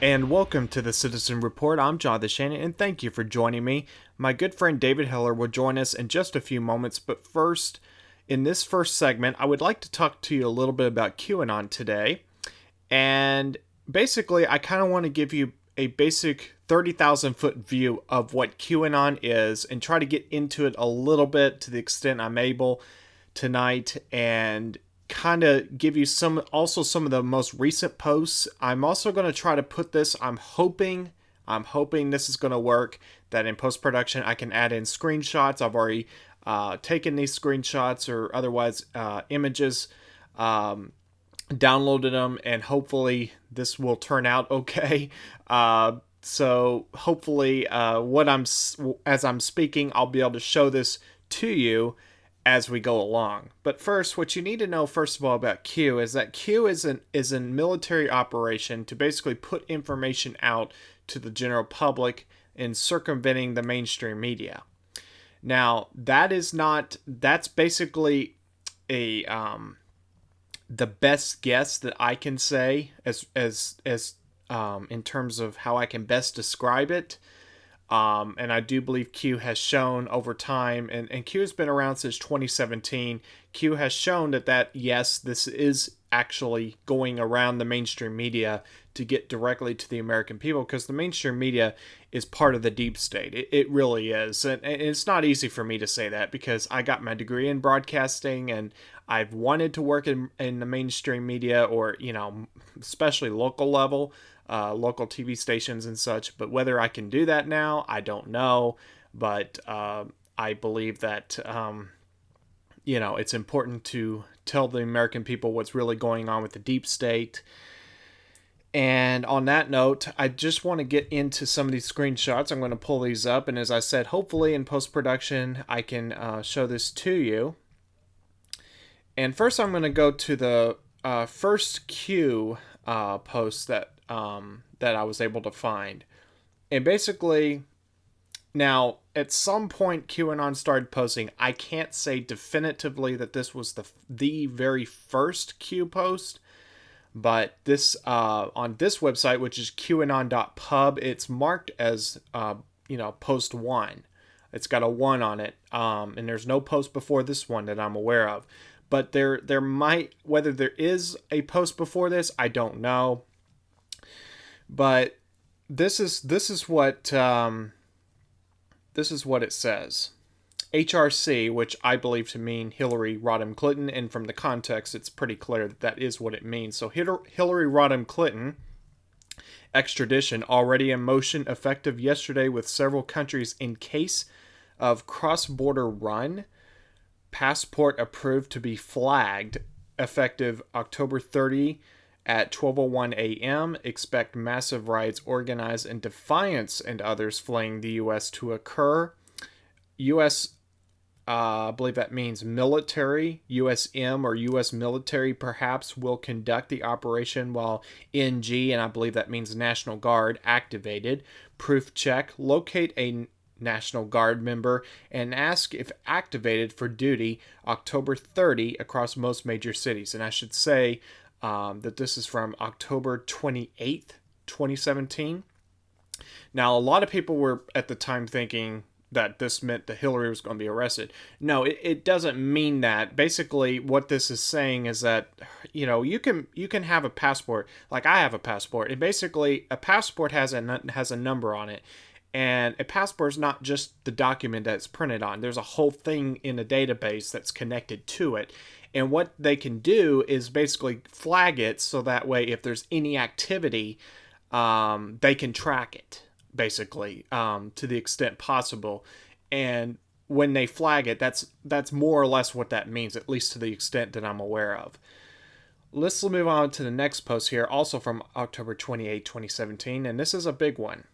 And welcome to the Citizen Report. I'm Jonathan Shannon, and thank you for joining me. My good friend David Heller will join us in just a few moments, but first, in this first segment, I would like to talk to you a little bit about QAnon today. And basically, I kind of want to give you a basic 30,000 foot view of what QAnon is and try to get into it a little bit to the extent I'm able tonight, and kind of give you some of the most recent posts. I'm also going to try to put this, I'm hoping this is going to work, that in post production I can add in screenshots. I've already taken these screenshots or otherwise images, downloaded them, and hopefully this will turn out okay. So hopefully, as I'm speaking, I'll be able to show this to you as we go along. But first, what you need to know first of all about Q is that Q is a military operation to basically put information out to the general public in circumventing the mainstream media. Now, that's basically a the best guess that I can say as in terms of how I can best describe it. And I do believe Q has shown over time, and Q has been around since 2017. Q has shown that yes, this is actually going around the mainstream media to get directly to the American people, because the mainstream media is part of the deep state. It really is. And it's not easy for me to say that because I got my degree in broadcasting and I've wanted to work in the mainstream media, or, especially local level, local TV stations and such. But whether I can do that now, I don't know. But I believe that, it's important to tell the American people what's really going on with the deep state. And on that note, I just want to get into some of these screenshots. I'm going to pull these up. And as I said, hopefully in post-production, I can show this to you. And first, I'm going to go to the first Q post that I was able to find. And basically, now, at some point, QAnon started posting. I can't say definitively that this was the very first Q post, but this on this website, which is QAnon.pub, it's marked as post 1. It's got a 1 on it, and there's no post before this one that I'm aware of. But there might, whether there is a post before this, I don't know. But this is what it says. HRC, which I believe to mean Hillary Rodham Clinton, and from the context, it's pretty clear that is what it means. So Hillary Rodham Clinton extradition already in motion, effective yesterday, with several countries in case of cross-border run. Passport approved to be flagged, effective October 30 at 12:01 a.m. Expect massive riots organized in defiance and others fleeing the U.S. to occur. U.S. I believe that means military, USM or U.S. military perhaps, will conduct the operation, while NG, and I believe that means National Guard, activated. Proof check. Locate a National Guard member and ask if activated for duty October 30 across most major cities. And I should say that this is from October 28th, 2017. Now, a lot of people were at the time thinking that this meant that Hillary was going to be arrested. No, it doesn't mean that. Basically, what this is saying is that, you can have a passport, like I have a passport. And basically, a passport has a number on it. And a passport is not just the document that it's printed on. There's a whole thing in a database that's connected to it. And what they can do is basically flag it, so that way if there's any activity, they can track it, basically, to the extent possible. And when they flag it, that's more or less what that means, at least to the extent that I'm aware of. Let's move on to the next post here, also from October 28, 2017, and this is a big one.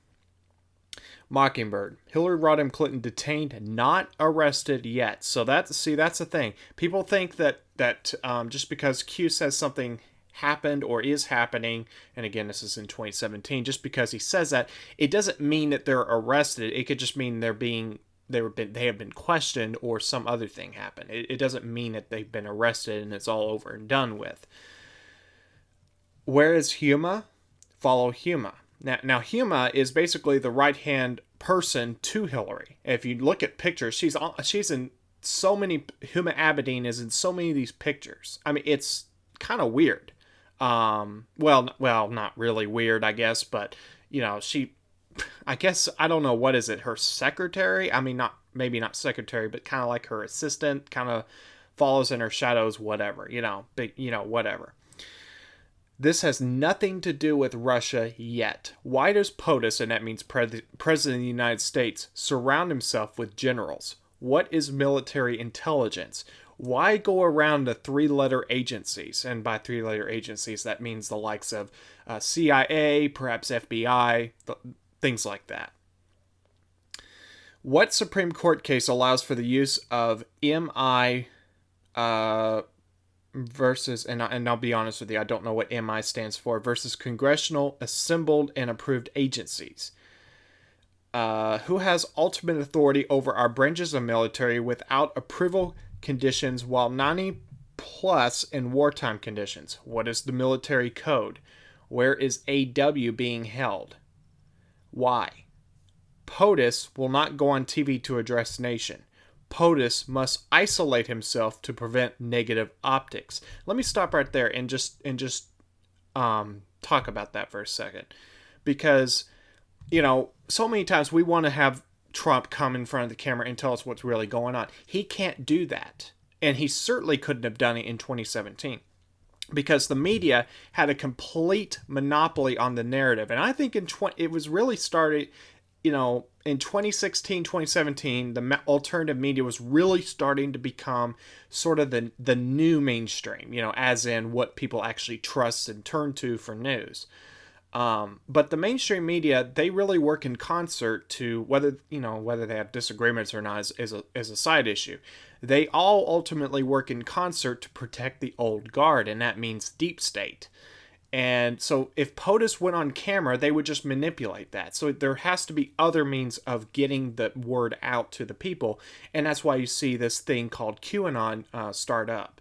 Mockingbird. Hillary Rodham Clinton detained, not arrested yet. So that's the thing. People think that just because Q says something happened or is happening, and again, this is in 2017, just because he says that, it doesn't mean that they're arrested. It could just mean they have been questioned, or some other thing happened. It doesn't mean that they've been arrested and it's all over and done with. Where is Huma? Follow Huma. Now Huma is basically the right hand person to Hillary. If you look at pictures, she's in so many. Huma Abedin is in so many of these pictures. I mean, it's kind of weird. Well, not really weird, I guess, but she, I guess, I don't know, what is it? Her secretary? I mean, not maybe not secretary, but kind of like her assistant. Kind of follows in her shadows, whatever. Whatever. This has nothing to do with Russia yet. Why does POTUS, and that means President of the United States, surround himself with generals? What is military intelligence? Why go around the three-letter agencies? And by three-letter agencies, that means the likes of CIA, perhaps FBI, things like that. What Supreme Court case allows for the use of MI versus, and I'll be honest with you, I don't know what MI stands for, versus Congressional Assembled and Approved Agencies? Who has ultimate authority over our branches of military without approval conditions while 90 plus in wartime conditions? What is the military code? Where is AW being held? Why? POTUS will not go on TV to address the nation. POTUS must isolate himself to prevent negative optics. Let me stop right there and just talk about that for a second, because so many times we want to have Trump come in front of the camera and tell us what's really going on. He can't do that, and he certainly couldn't have done it in 2017 because the media had a complete monopoly on the narrative. And I think it was really started, in 2016, 2017, the alternative media was really starting to become sort of the new mainstream, as in what people actually trust and turn to for news. But the mainstream media, they really work in concert to whether they have disagreements or not is a side issue. They all ultimately work in concert to protect the old guard, and that means deep state. And so if POTUS went on camera, they would just manipulate that. So there has to be other means of getting the word out to the people. And that's why you see this thing called QAnon start up.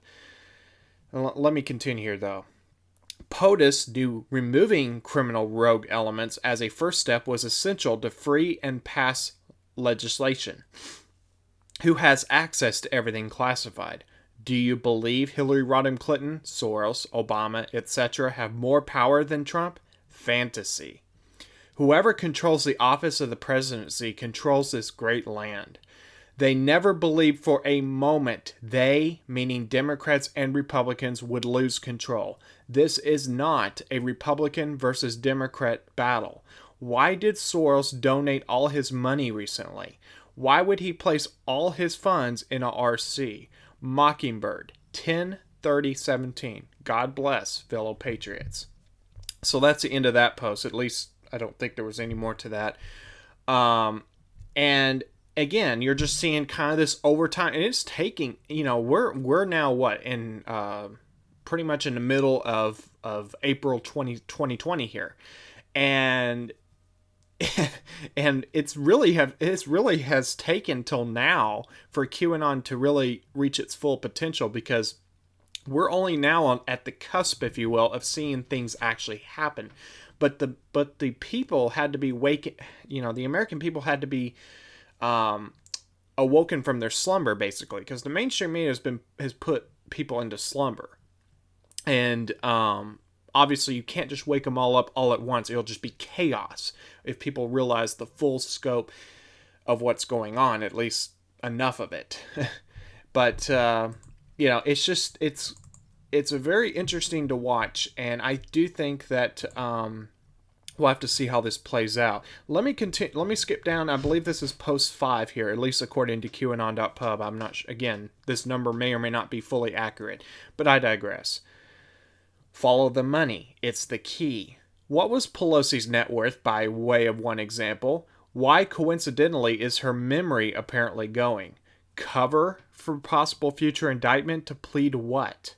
Let me continue here, though. POTUS knew removing criminal rogue elements as a first step was essential to free and pass legislation. Who has access to everything classified? Do you believe Hillary Rodham Clinton, Soros, Obama, etc. have more power than Trump? Fantasy. Whoever controls the office of the presidency controls this great land. They never believed for a moment they, meaning Democrats and Republicans, would lose control. This is not a Republican versus Democrat battle. Why did Soros donate all his money recently? Why would he place all his funds in a RC? Mockingbird, 10/30/17. God bless, fellow patriots. So that's the end of that post. At least I don't think there was any more to that. And again, you're just seeing kind of this overtime, and it's taking. We're now what in pretty much in the middle of April 2020 here, and and it's really has taken till now for QAnon to really reach its full potential, because we're only now at the cusp, if you will, of seeing things actually happen. But the people had to be the American people had to be awoken from their slumber, basically, because the mainstream media has put people into slumber, and obviously, you can't just wake them all up all at once. It'll just be chaos if people realize the full scope of what's going on, at least enough of it. But, it's a very interesting to watch, and I do think that we'll have to see how this plays out. Let me continue. Let me skip down. I believe this is post 5 here, at least according to QAnon.pub. I'm not sure. Again, this number may or may not be fully accurate, but I digress. Follow the money. It's the key. What was Pelosi's net worth, by way of one example? Why, coincidentally, is her memory apparently going? Cover for possible future indictment to plead what?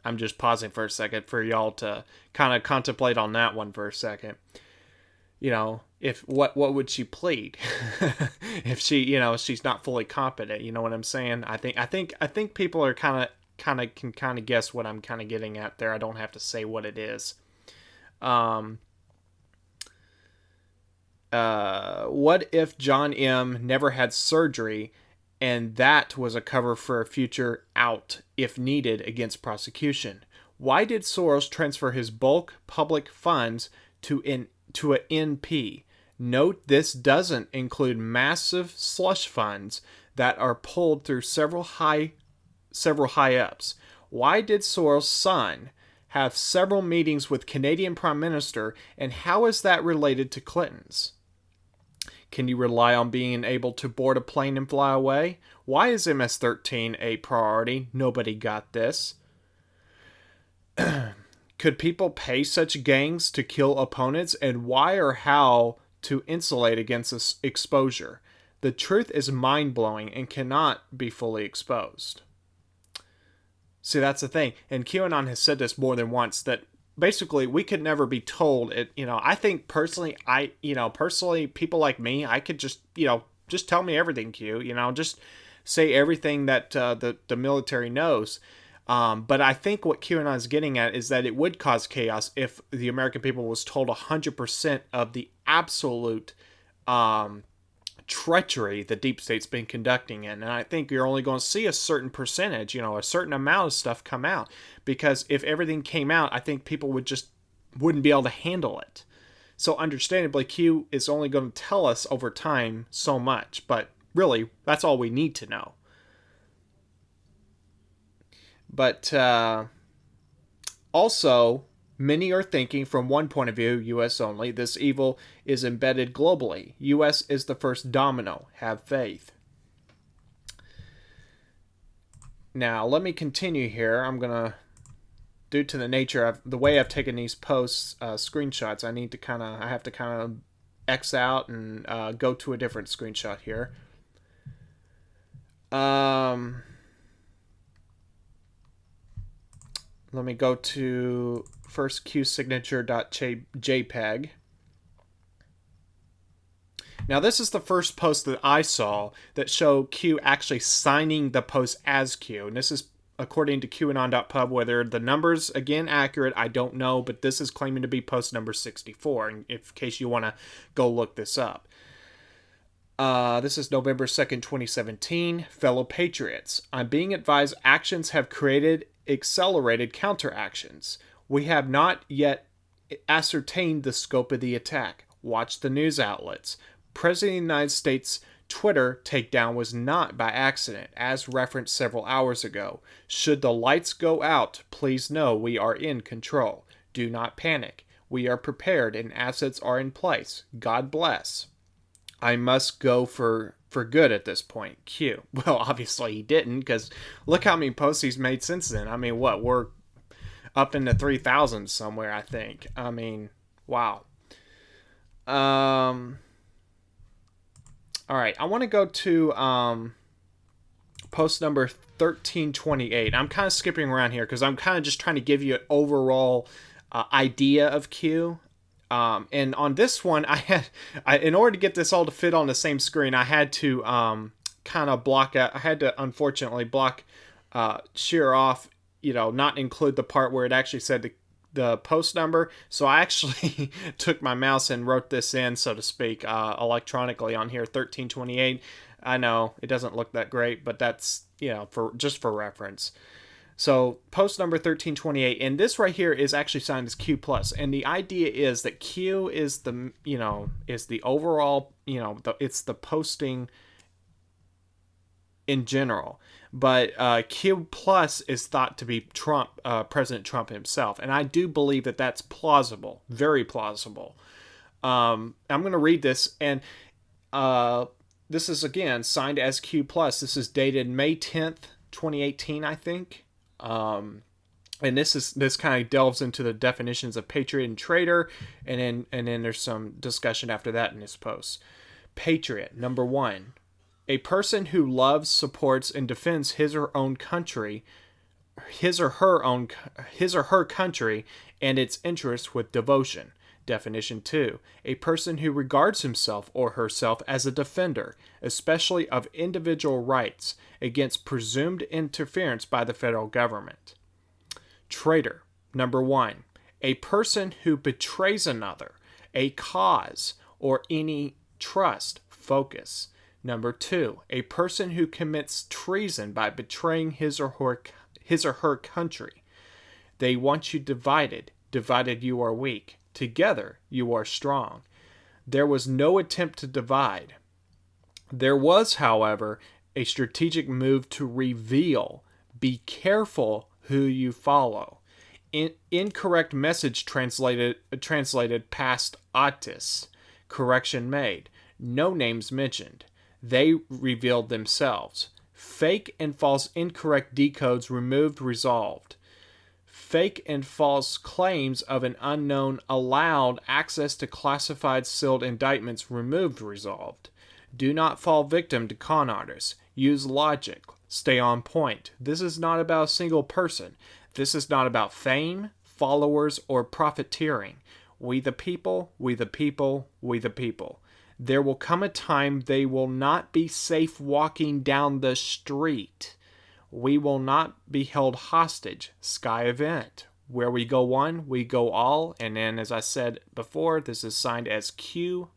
I'm just pausing for a second for y'all to kind of contemplate on that one for a second. If what would she plead if she's not fully competent? You know what I'm saying? I think people are kind of can guess what I'm kind of getting at there. I don't have to say what it is. Um, what if John M. never had surgery and that was a cover for a future out, if needed, against prosecution? Why did Soros transfer his bulk public funds to an NP? Note this doesn't include massive slush funds that are pulled through several high ups. Why did Soros' son have several meetings with Canadian Prime Minister, and how is that related to Clinton's? Can you rely on being able to board a plane and fly away? Why is MS-13 a priority? Nobody got this. Could people pay such gangs to kill opponents, and why or how to insulate against this exposure? The truth is mind-blowing and cannot be fully exposed. See, that's the thing. And QAnon has said this more than once, that basically we could never be told it. I think personally, people like me, I could just tell me everything, Q, just say everything that the military knows. But I think what QAnon is getting at is that it would cause chaos if the American people was told 100% of the absolute treachery the deep state's been conducting in. And I think you're only going to see a certain percentage, a certain amount of stuff come out, because if everything came out, I think people wouldn't be able to handle it. So understandably, Q is only going to tell us over time so much, but really that's all we need to know. But also, many are thinking from one point of view, U.S. only, this evil is embedded globally. U.S. is the first domino. Have faith. Now, let me continue here. I'm going to, due to the nature of the way I've taken these posts, screenshots, I have to kind of X out and go to a different screenshot here. Let me go to first qsignature.jpg. Now, this is the first post that I saw that showed Q actually signing the post as Q. And this is according to QAnon.pub. Whether the numbers, again, accurate, I don't know. But this is claiming to be post number 64, in case you want to go look this up. This is November 2nd, 2017. Fellow Patriots, I'm being advised actions have created accelerated counteractions. We have not yet ascertained the scope of the attack. Watch the news outlets. President of the United States Twitter takedown was not by accident, as referenced several hours ago. Should the lights go out, please know we are in control. Do not panic. We are prepared and assets are in place. God bless. I must go for good at this point. Q. Well, obviously he didn't, because look how many posts he's made since then. I mean, we're up in the 3,000 somewhere, I think. I mean, wow. All right, I want to go to post number 1328. I'm kind of skipping around here because I'm kind of just trying to give you an overall idea of Q. And on this one, in order to get this all to fit on the same screen, I had to kind of block out. I had to unfortunately shear off, not include the part where it actually said the post number. So I actually took my mouse and wrote this in, so to speak, electronically on here, 1328. I know it doesn't look that great, but that's, for reference. So post number 1328, and this right here is actually signed as Q+. And the idea is that Q is the, is the overall, it's the posting in general. But Q+ is thought to be President Trump himself. And I do believe that that's plausible, very plausible. I'm going to read this, and this is, again, signed as Q+. This is dated May 10th, 2018, I think. And this kind of delves into the definitions of patriot and traitor, and then there's some discussion after that in this post. Patriot, number 1, a person who loves, supports, and defends his or her country, and its interests with devotion. Definition 2, a person who regards himself or herself as a defender, especially of individual rights, against presumed interference by the federal government. Traitor, number 1, A person who betrays another, a cause, or any trust, focus. Number 2, a person who commits treason by betraying his or her country. They want you divided. Divided you are weak. Together you are strong. There was no attempt to divide. There was, however, a strategic move to reveal. Be careful who you follow. Incorrect message translated past atis. Correction made. No names mentioned. They revealed themselves. Fake and false incorrect decodes removed resolved. Fake and false claims of an unknown allowed access to classified sealed indictments removed resolved. Do not fall victim to con artists. Use logic. Stay on point. This is not about a single person. This is not about fame, followers, or profiteering. We the people, we the people, we the people. There will come a time they will not be safe walking down the street. We will not be held hostage. Sky event. Where we go one, we go all. And then, as I said before, this is signed as Q+.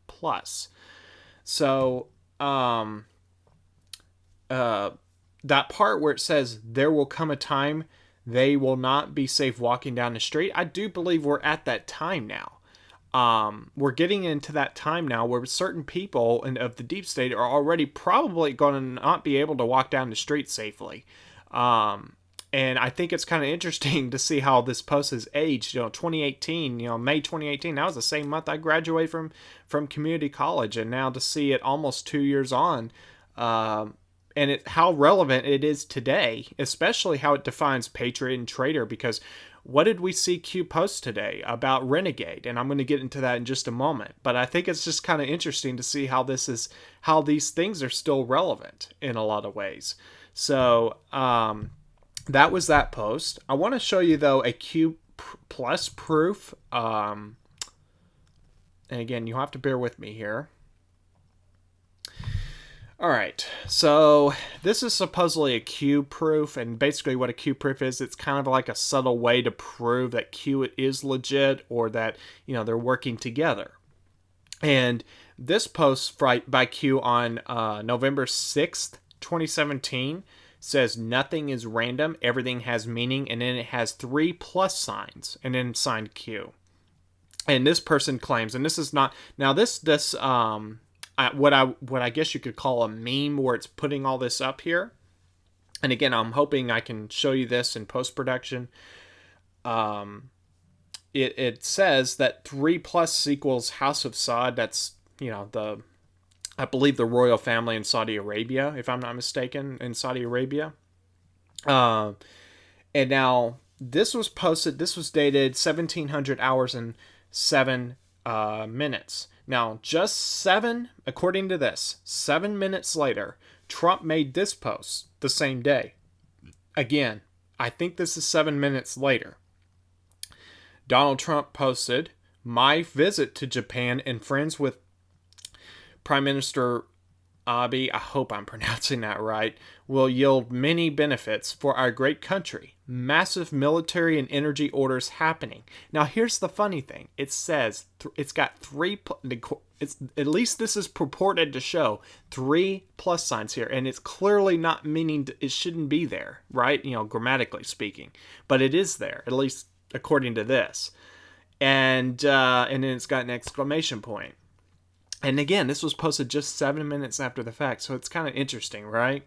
So, that part where it says there will come a time they will not be safe walking down the street, I do believe we're at that time now. We're getting into that time now where certain people of the deep state are already probably going to not be able to walk down the street safely. And I think it's kind of interesting to see how this post has aged. 2018, May 2018, that was the same month I graduated from community college. And now to see it almost 2 years on, and how relevant it is today, especially how it defines patriot and traitor, because what did we see Q post today about renegade? And I'm going to get into that in just a moment. But I think it's just kind of interesting to see how these things are still relevant in a lot of ways. So that was that post. I want to show you, though, a Q plus proof. And again, you'll have to bear with me here. All right, so this is supposedly a Q proof, and basically what a Q proof is, it's kind of like a subtle way to prove that Q is legit, or that, they're working together. And this post by Q on November 6th, 2017 says nothing is random, everything has meaning, and then it has 3 plus signs, and then signed Q. And this person claims, and this is not, now this what I guess you could call a meme, where it's putting all this up here. And again, I'm hoping I can show you this in post-production. It says that 3 plus equals House of Saud. That's, I believe the royal family in Saudi Arabia, if I'm not mistaken, in Saudi Arabia. And now this was posted, this was dated 1700 hours and 7 minutes. Now, just 7 minutes later, Trump made this post the same day. Again, I think this is 7 minutes later. Donald Trump posted, "My visit to Japan and friends with Prime Minister Abe," I hope I'm pronouncing that right, "will yield many benefits for our great country. Massive military and energy orders happening." Now, here's the funny thing. It says, it's got 3, at least this is purported to show 3 plus signs here, and it's clearly not meaning it shouldn't be there, right? Grammatically speaking. But it is there, at least according to this. And then it's got an exclamation point. And again, this was posted just 7 minutes after the fact, so it's kind of interesting, right?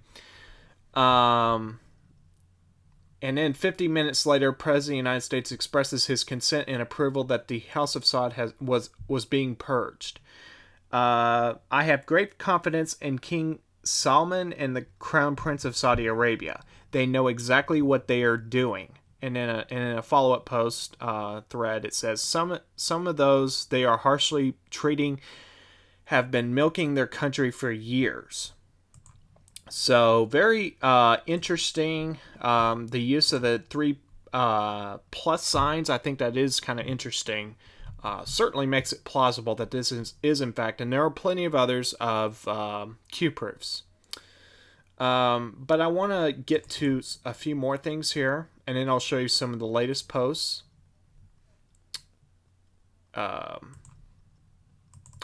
And then 50 minutes later, President of the United States expresses his consent and approval that the House of Saud was being purged. "I have great confidence in King Salman and the Crown Prince of Saudi Arabia. They know exactly what they are doing." And then in a follow-up post thread, it says, some of those they are harshly treating have been milking their country for years. So very interesting. The use of the 3 plus signs, I think that is kind of interesting. Certainly makes it plausible that this is in fact, and there are plenty of others of Q proofs. But I want to get to a few more things here, and then I'll show you some of the latest posts. All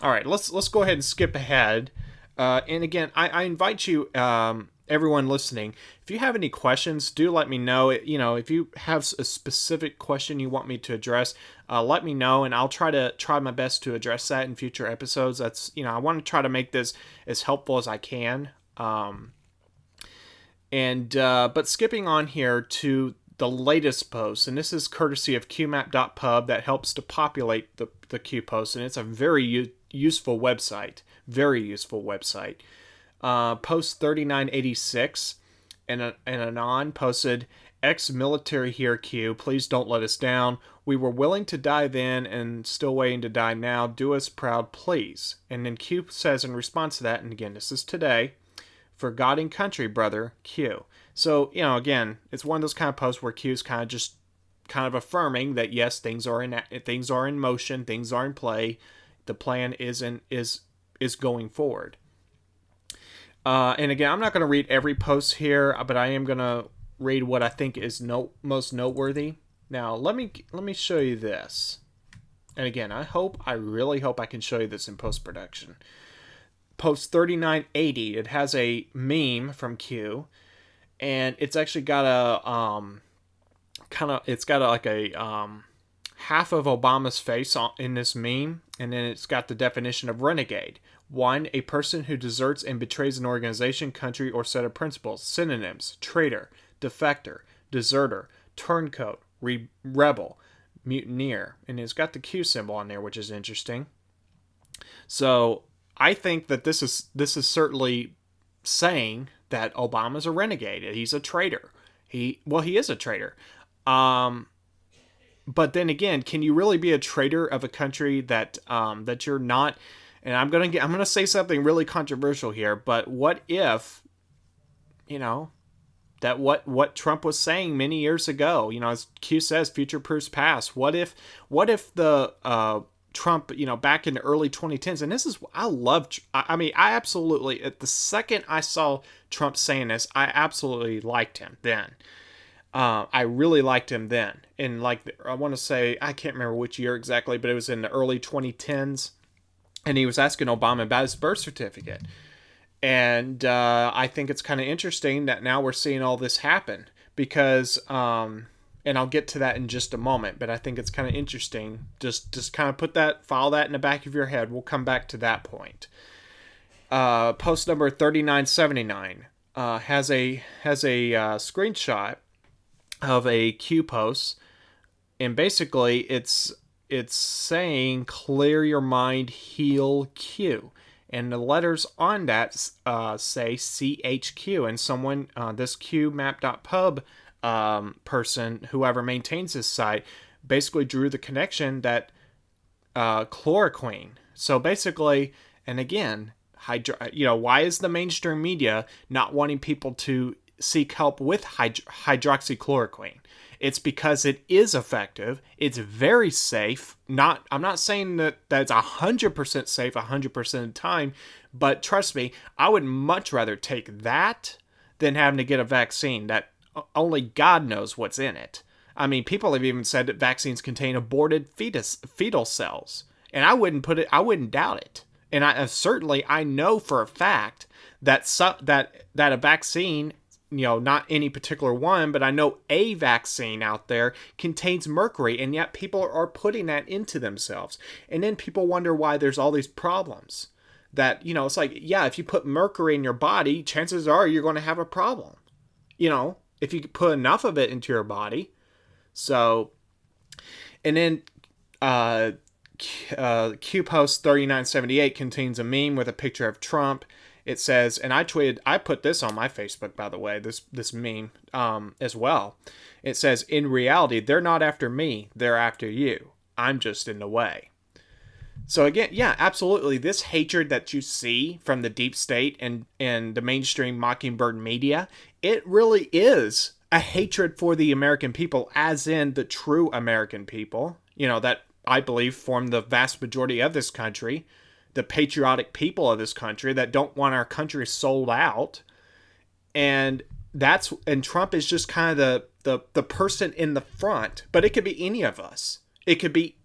right, let's go ahead and skip ahead. And again, I invite you, everyone listening, if you have any questions, do let me know. If you have a specific question you want me to address, let me know, and I'll try my best to address that in future episodes. I want to try to make this as helpful as I can. But skipping on here to the latest post, and this is courtesy of qmap.pub that helps to populate the Q post, and it's a very useful website. Very useful website. Post 3986 and Anon posted, ex-military here, Q. Please don't let us down. We were willing to die then and still waiting to die now. Do us proud, please. And then Q says in response to that, and again, this is today, for God and country, brother, Q. So, again, it's one of those kind of posts where Q's kind of affirming that yes, things are in motion, things are in play, the plan is going forward. And again, I'm not going to read every post here, but I am going to read what I think is most noteworthy. Now, let me show you this. And again, I really hope I can show you this in post-production. Post 3980, it has a meme from Q, and it's actually got a half of Obama's face in this meme, and then it's got the definition of renegade. 1. A person who deserts and betrays an organization, country, or set of principles. Synonyms: traitor, defector, deserter, turncoat, rebel, mutineer. And it's got the Q symbol on there, which is interesting. So I think that this is certainly saying that Obama's a renegade. He's a traitor. He is a traitor. But then again, can you really be a traitor of a country that you're not? And I'm gonna say something really controversial here. But what if, that what Trump was saying many years ago? As Q says, future proofs past. What if the Trump, back in the early 2010s, and this is, I absolutely, at the second I saw Trump saying this, I absolutely liked him then. I really liked him then. And I want to say, I can't remember which year exactly, but it was in the early 2010s. And he was asking Obama about his birth certificate. And I think it's kind of interesting that now we're seeing all this happen because, and I'll get to that in just a moment, but I think it's kind of interesting. Just kind of file that in the back of your head. We'll come back to that point. Post number 3979 has a screenshot of a Q post, and basically it's saying clear your mind, heal Q, and the letters on that say CHQ, and someone, this qmap.pub person, whoever maintains this site, basically drew the connection that chloroquine. So basically, and again, why is the mainstream media not wanting people to seek help with hydroxychloroquine? It's because it is effective. It's very safe. I'm not saying that it's 100% safe 100% of the time, but trust me, I would much rather take that than having to get a vaccine that only God knows what's in it. I mean, people have even said that vaccines contain aborted fetal cells, and I wouldn't doubt it. And I know for a fact that a vaccine, not any particular one, but I know a vaccine out there contains mercury, and yet people are putting that into themselves. And then people wonder why there's all these problems. That, it's like, yeah, if you put mercury in your body, chances are you're going to have a problem. If you put enough of it into your body. So, and then Q post 3978 contains a meme with a picture of Trump. It says, and I put this on my Facebook, by the way, this meme as well. It says, in reality, they're not after me, they're after you. I'm just in the way. So again, yeah, absolutely. This hatred that you see from the deep state and the mainstream mockingbird media, it really is a hatred for the American people, as in the true American people, that I believe form the vast majority of this country. The patriotic people of this country that don't want our country sold out. And Trump is just kind of the person in the front, but it could be any of us. It could be,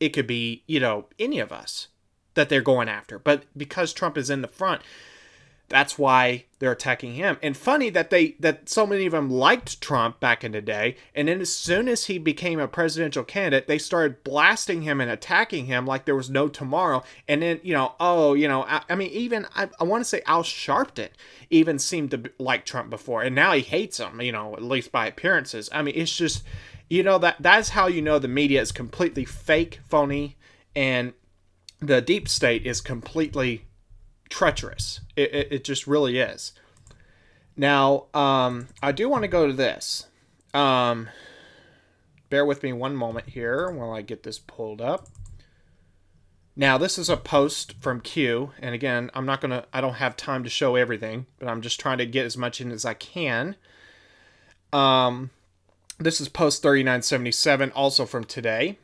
any of us that they're going after. But because Trump is in the front, that's why they're attacking him. And funny that so many of them liked Trump back in the day, and then as soon as he became a presidential candidate, they started blasting him and attacking him like there was no tomorrow. And then, I mean, even I want to say Al Sharpton even seemed to like Trump before, and now he hates him, at least by appearances. I mean, it's just, that's how the media is completely fake, phony, and the deep state is completely treacherous. It just really is. Now, I do want to go to this. Bear with me one moment here while I get this pulled up. Now, this is a post from Q, and again, I don't have time to show everything, but I'm just trying to get as much in as I can. This is post 3977, also from today.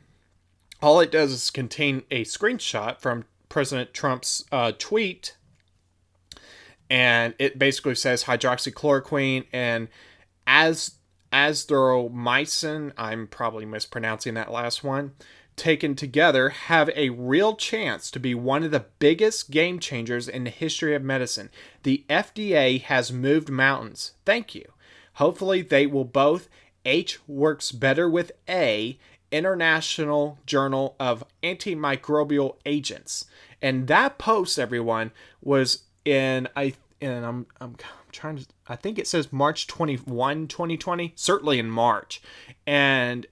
All it does is contain a screenshot from President Trump's tweet, and it basically says hydroxychloroquine and azithromycin, I'm probably mispronouncing that last one, taken together have a real chance to be one of the biggest game changers in the history of medicine. The FDA has moved mountains. Thank you. Hopefully they will both. H works better with A, International Journal of Antimicrobial Agents. And that post, everyone, was I'm trying to, I think it says March 21, 2020, certainly in March. And,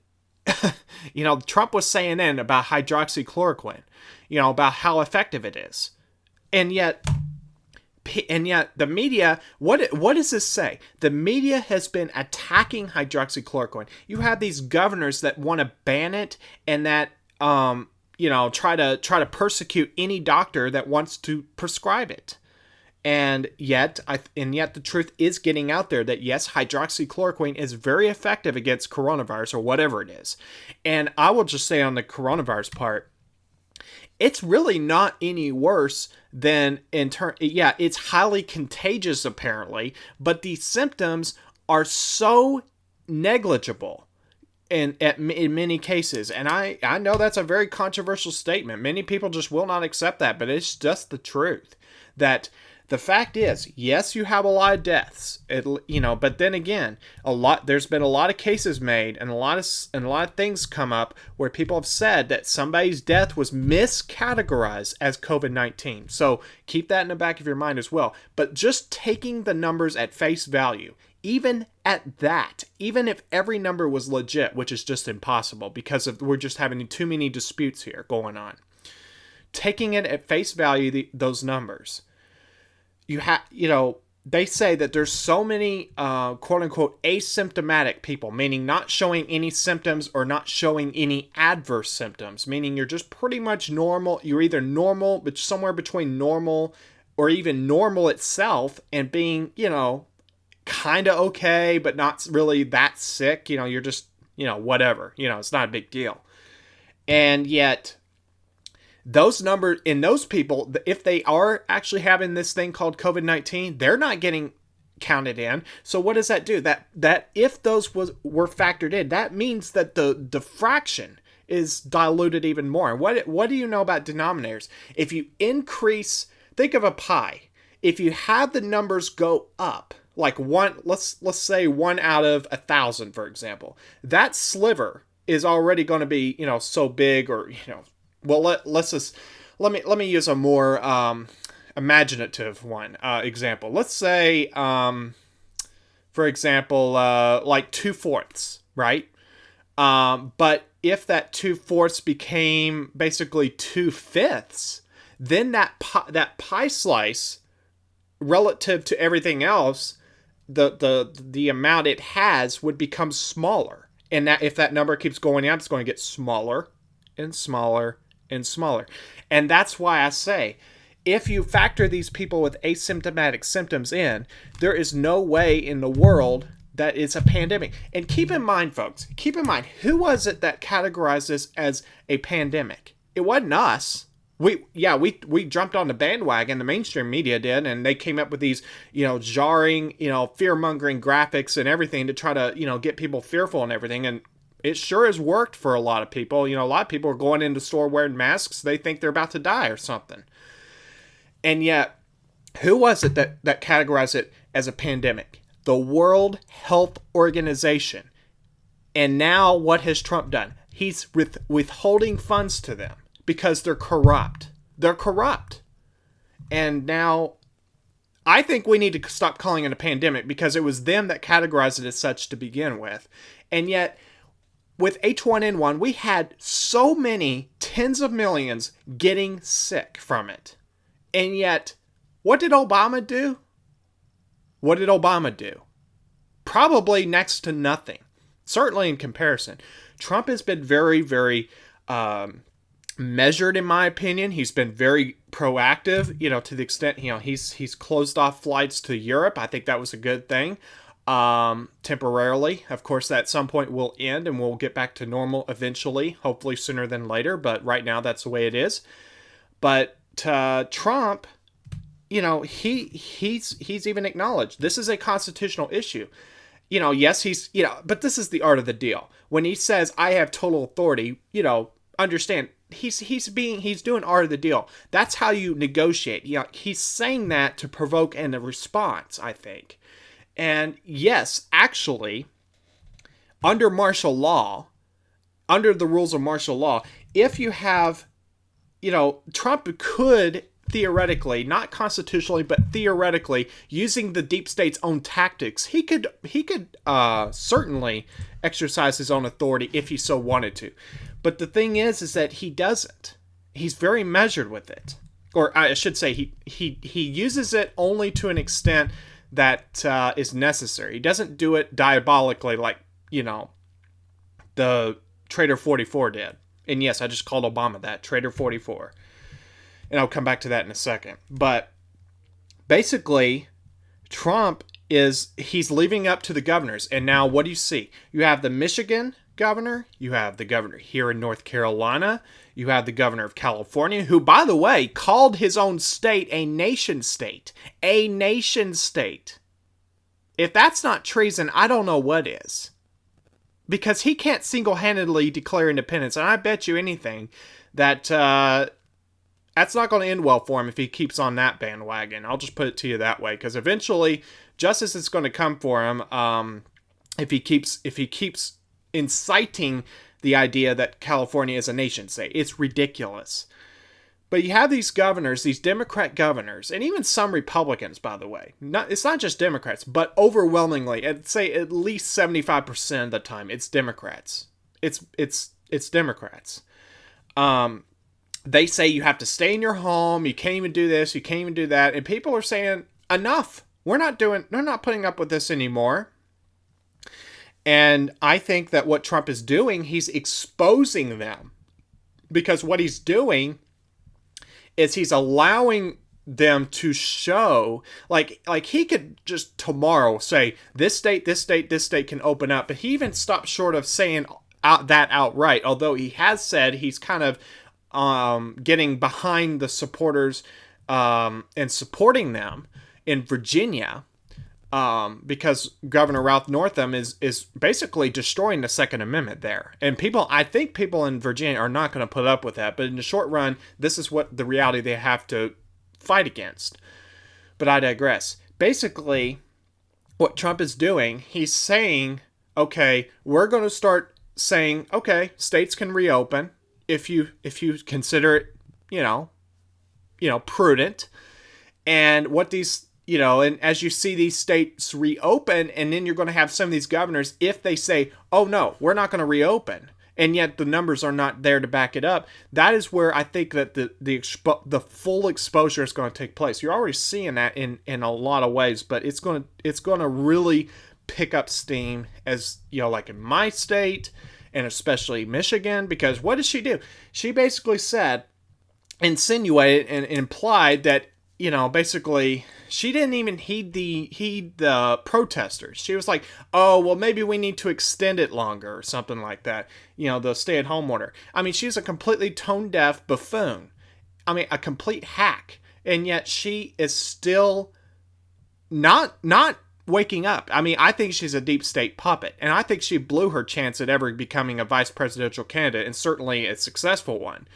Trump was saying then about hydroxychloroquine, about how effective it is. And yet the media, what does this say? The media has been attacking hydroxychloroquine. You have these governors that want to ban it and that, try to persecute any doctor that wants to prescribe it. And yet the truth is getting out there that yes, hydroxychloroquine is very effective against coronavirus or whatever it is. And I will just say on the coronavirus part, it's really not any worse than it's highly contagious apparently, but the symptoms are so negligible in many cases. And I know that's a very controversial statement. Many people just will not accept that, but it's just the truth. That the fact is, yes, you have a lot of deaths, but then again, there's been a lot of cases made and a lot of things come up where people have said that somebody's death was miscategorized as COVID-19. So keep that in the back of your mind as well. But just taking the numbers at face value, even at that, even if every number was legit, which is just impossible because we're just having too many disputes here going on. Taking it at face value, those numbers, they say that there's so many quote unquote asymptomatic people, meaning not showing any symptoms or not showing any adverse symptoms, meaning you're just pretty much normal. You're either normal, but somewhere between normal or even normal itself and being, kind of okay, but not really that sick. You're just, whatever, it's not a big deal. And yet, those numbers in those people, if they are actually having this thing called COVID-19, they're not getting counted in. So what does that do? That if those were factored in, that means that the fraction is diluted even more. What do you know about denominators? If you increase, think of a pie. If you have the numbers go up, like let's say 1 out of 1,000, for example, that sliver is already going to be so big, or well, let me use a more imaginative one example. Let's say, for example, like 2/4, right? But if that 2/4 became basically 2/5, then that pie slice, relative to everything else, the amount it has would become smaller. And that if that number keeps going up, it's going to get smaller and smaller and smaller. And that's why I say, if you factor these people with asymptomatic symptoms in, there is no way in the world that it's a pandemic. And keep in mind, folks, who was it that categorized this as a pandemic? It wasn't us. We jumped on the bandwagon, the mainstream media did, and they came up with these, jarring, fear-mongering graphics and everything to try to, get people fearful and everything. And it sure has worked for a lot of people. A lot of people are going into the store wearing masks. They think they're about to die or something. And yet, who was it that categorized it as a pandemic? The World Health Organization. And now what has Trump done? He's withholding funds to them because they're corrupt. They're corrupt. And now I think we need to stop calling it a pandemic because it was them that categorized it as such to begin with. And yet, with H1N1, we had so many tens of millions getting sick from it. And yet, what did Obama do? What did Obama do? Probably next to nothing. Certainly in comparison. Trump has been very, very measured, in my opinion. He's been very proactive, to the extent, he's closed off flights to Europe. I think that was a good thing. Temporarily. Of course, that at some point will end and we'll get back to normal eventually, hopefully sooner than later. But right now, that's the way it is. But Trump, he's even acknowledged this is a constitutional issue. Yes, but this is the art of the deal. When he says, I have total authority, understand, he's doing art of the deal. That's how you negotiate. He's saying that to provoke a response, I think. And yes, actually, under martial law, under the rules of martial law, if you have, Trump could theoretically, not constitutionally, but theoretically, using the deep state's own tactics, he could certainly exercise his own authority if he so wanted to. But the thing is that he doesn't. He's very measured with it, or I should say, he uses it only to an extent that is necessary. He doesn't do it diabolically like the Traitor 44 did. And yes, I just called Obama that, Traitor 44. And I'll come back to that in a second. But basically, Trump he's leaving up to the governors. And now what do you see? You have the Michigan governor. You have the governor here in North Carolina. You have the governor of California, who, by the way, called his own state a nation state. A nation state. If that's not treason, I don't know what is. Because he can't single-handedly declare independence. And I bet you anything that that's not going to end well for him if he keeps on that bandwagon. I'll just put it to you that way. Because eventually, justice is going to come for him if he keeps inciting the idea that California is a nation state. It's ridiculous. But you have these governors, these Democrat governors, and even some Republicans, by the way. It's not just Democrats, but overwhelmingly, I'd say at least 75% of the time, it's Democrats. It's Democrats. They say you have to stay in your home, you can't even do this, you can't even do that, and people are saying, enough. We're not putting up with this anymore. And I think that what Trump is doing, he's exposing them. Because what he's doing is he's allowing them to show, like he could just tomorrow say, this state can open up. But he even stopped short of saying that outright. Although he has said he's kind of getting behind the supporters and supporting them in Virginia. Because Governor Ralph Northam is basically destroying the Second Amendment there. And I think people in Virginia are not going to put up with that. But in the short run, this is what the reality they have to fight against. But I digress. Basically, what Trump is doing, he's saying, okay, we're going to start saying, okay, states can reopen if you consider it, prudent. And what these... and as you see these states reopen, and then you're going to have some of these governors, if they say, oh no, we're not going to reopen, and yet the numbers are not there to back it up, that is where I think that the full exposure is going to take place. You're already seeing that in a lot of ways, but it's going to really pick up steam as, like in my state, and especially Michigan, because what did she do? She basically insinuated and implied that, basically, she didn't even heed the protesters. She was like, oh, well, maybe we need to extend it longer or something like that. The stay-at-home order. I mean, she's a completely tone-deaf buffoon. I mean, a complete hack. And yet she is still not waking up. I mean, I think she's a deep state puppet, and I think she blew her chance at ever becoming a vice presidential candidate, and certainly a successful one.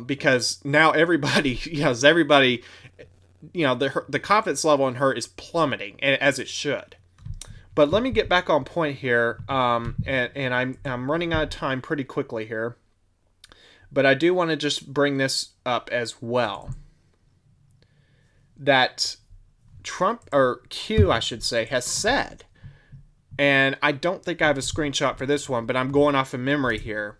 Because now everybody, everybody, the confidence level in her is plummeting, as it should. But let me get back on point here, and I'm running out of time pretty quickly here. But I do want to just bring this up as well. That Trump, or Q, I should say, has said, and I don't think I have a screenshot for this one, but I'm going off of memory here,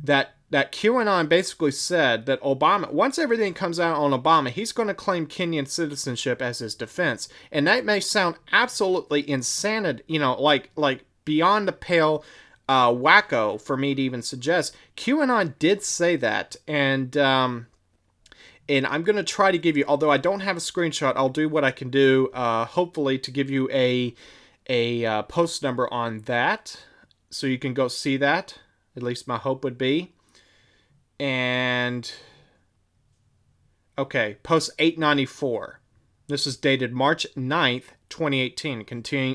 that QAnon basically said that Obama, once everything comes out on Obama, he's going to claim Kenyan citizenship as his defense. And that may sound absolutely insanity, like beyond the pale wacko for me to even suggest. QAnon did say that, and I'm going to try to give you, although I don't have a screenshot, I'll do what I can do, hopefully to give you a post number on that, so you can go see that. At least my hope would be. And okay, post 894. This is dated March 9th, 2018.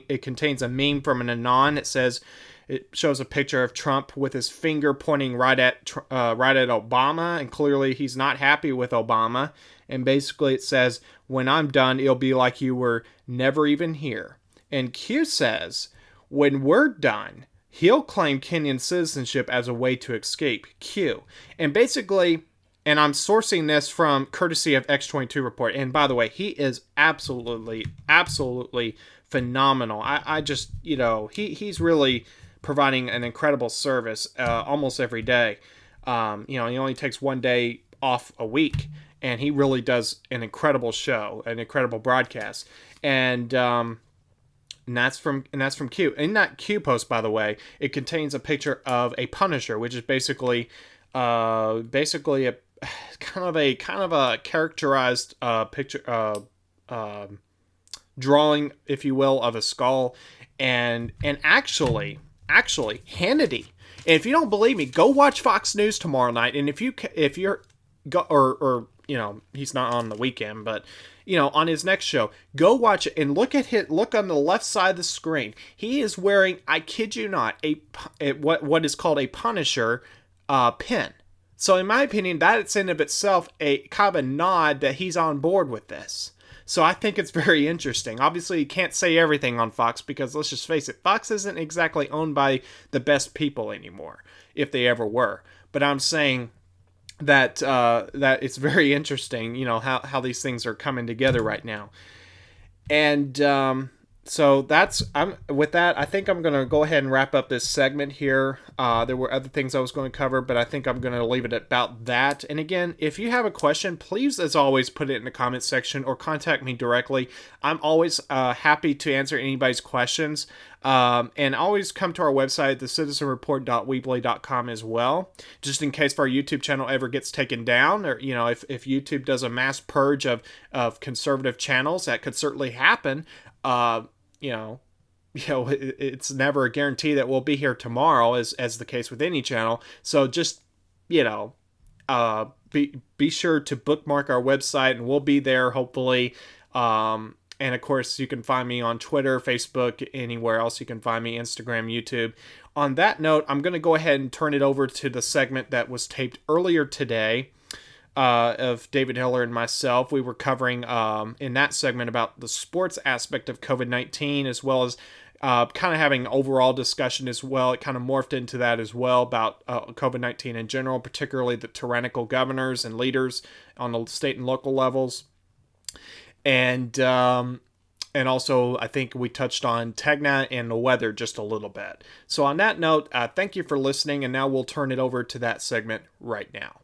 It contains a meme from an anon. It shows a picture of Trump with his finger pointing right at Obama, and clearly he's not happy with Obama. And basically it says, "When I'm done, it'll be like you were never even here." And Q says, "When we're done, he'll claim Kenyan citizenship as a way to escape." Q. And basically, and I'm sourcing this from courtesy of X22 Report. And by the way, he is absolutely, absolutely phenomenal. I just, he's really providing an incredible service almost every day. He only takes one day off a week, and he really does an incredible show, an incredible broadcast. And that's from Q. In that Q post, by the way, it contains a picture of a Punisher, which is basically a kind of a characterized picture, drawing, if you will, of a skull, and actually Hannity. And if you don't believe me, go watch Fox News tomorrow night. And if you're or he's not on the weekend, but on his next show, go watch it and look on the left side of the screen. He is wearing, I kid you not, what is called a Punisher pin. So in my opinion, that's in of itself a kind of a nod that he's on board with this. So I think it's very interesting. Obviously, you can't say everything on Fox because, let's just face it, Fox isn't exactly owned by the best people anymore, if they ever were. But I'm saying that it's very interesting, how these things are coming together right now. And so with that, I think I'm going to go ahead and wrap up this segment here. There were other things I was going to cover, but I think I'm going to leave it at about that. And again, if you have a question, please, as always, put it in the comments section or contact me directly. I'm always happy to answer anybody's questions. And always come to our website, thecitizenreport.weebly.com as well, just in case our YouTube channel ever gets taken down, or if YouTube does a mass purge of conservative channels. That could certainly happen. It's never a guarantee that we'll be here tomorrow, as the case with any channel. So just, be sure to bookmark our website, and we'll be there hopefully. And of course, you can find me on Twitter, Facebook, anywhere else you can find me, Instagram, YouTube. On that note, I'm going to go ahead and turn it over to the segment that was taped earlier today. Of David Hiller and myself. We were covering in that segment about the sports aspect of COVID-19, as well as kind of having an overall discussion as well. It kind of morphed into that as well about COVID-19 in general, particularly the tyrannical governors and leaders on the state and local levels. And also, I think we touched on Tegna and the weather just a little bit. So on that note, thank you for listening, and now we'll turn it over to that segment right now.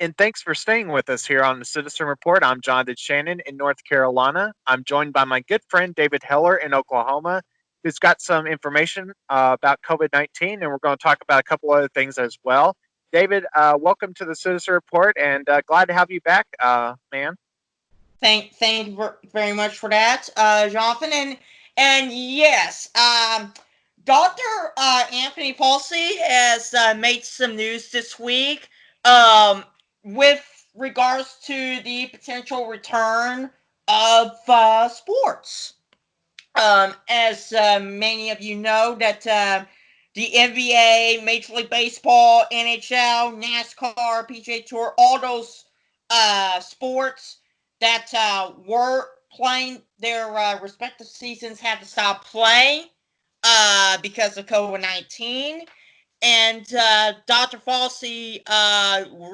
And thanks for staying with us here on the Citizen Report. I'm Jonathan Shannon in North Carolina. I'm joined by my good friend David Heller in Oklahoma, who's got some information about COVID-19, and we're going to talk about a couple other things as well. David, welcome to the Citizen Report, and glad to have you back, man. Thank you very much for that, Jonathan. And yes, Dr. Anthony Fauci has made some news this week. With regards to the potential return of sports. As many of you know, that the NBA, Major League Baseball, NHL, NASCAR, PGA Tour, all those sports that were playing their respective seasons had to stop playing because of COVID-19. And Dr. Fauci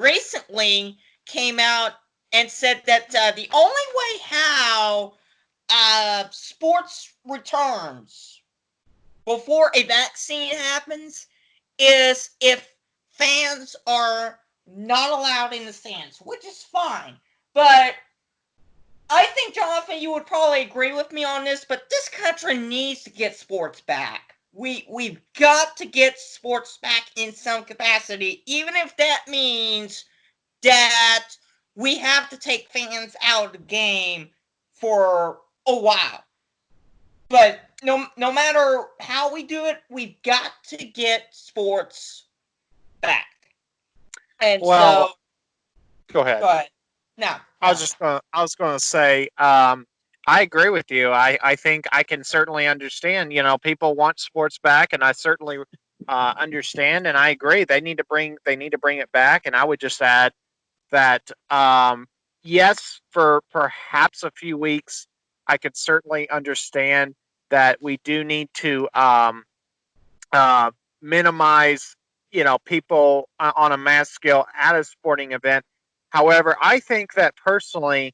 recently came out and said that the only way how sports returns before a vaccine happens is if fans are not allowed in the stands, which is fine. But I think, Jonathan, you would probably agree with me on this, but this country needs to get sports back. We've got to get sports back in some capacity, even if that means that we have to take fans out of the game for a while. But no matter how we do it, we've got to get sports back. And Well, so, go ahead. go ahead. No, I no. was going to say, I agree with you. I think I can certainly understand. People want sports back, and I certainly understand, and I agree. They need to bring it back, and I would just add that yes, for perhaps a few weeks, I could certainly understand that we do need to uh, minimize, people on a mass scale at a sporting event. However, I think that personally,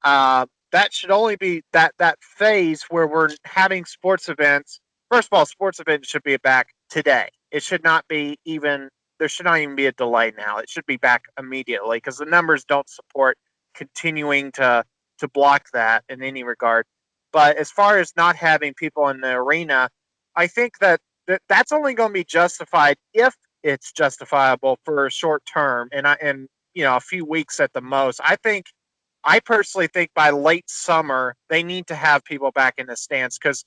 that should only be that phase where we're having sports events. First of all, sports events should be back today. It should not be even there should not even be a delay now. It should be back immediately because the numbers don't support continuing to block that in any regard. But as far as not having people in the arena, I think that's only going to be justified if it's justifiable for a short term and a few weeks at the most. I personally think by late summer they need to have people back in the stands because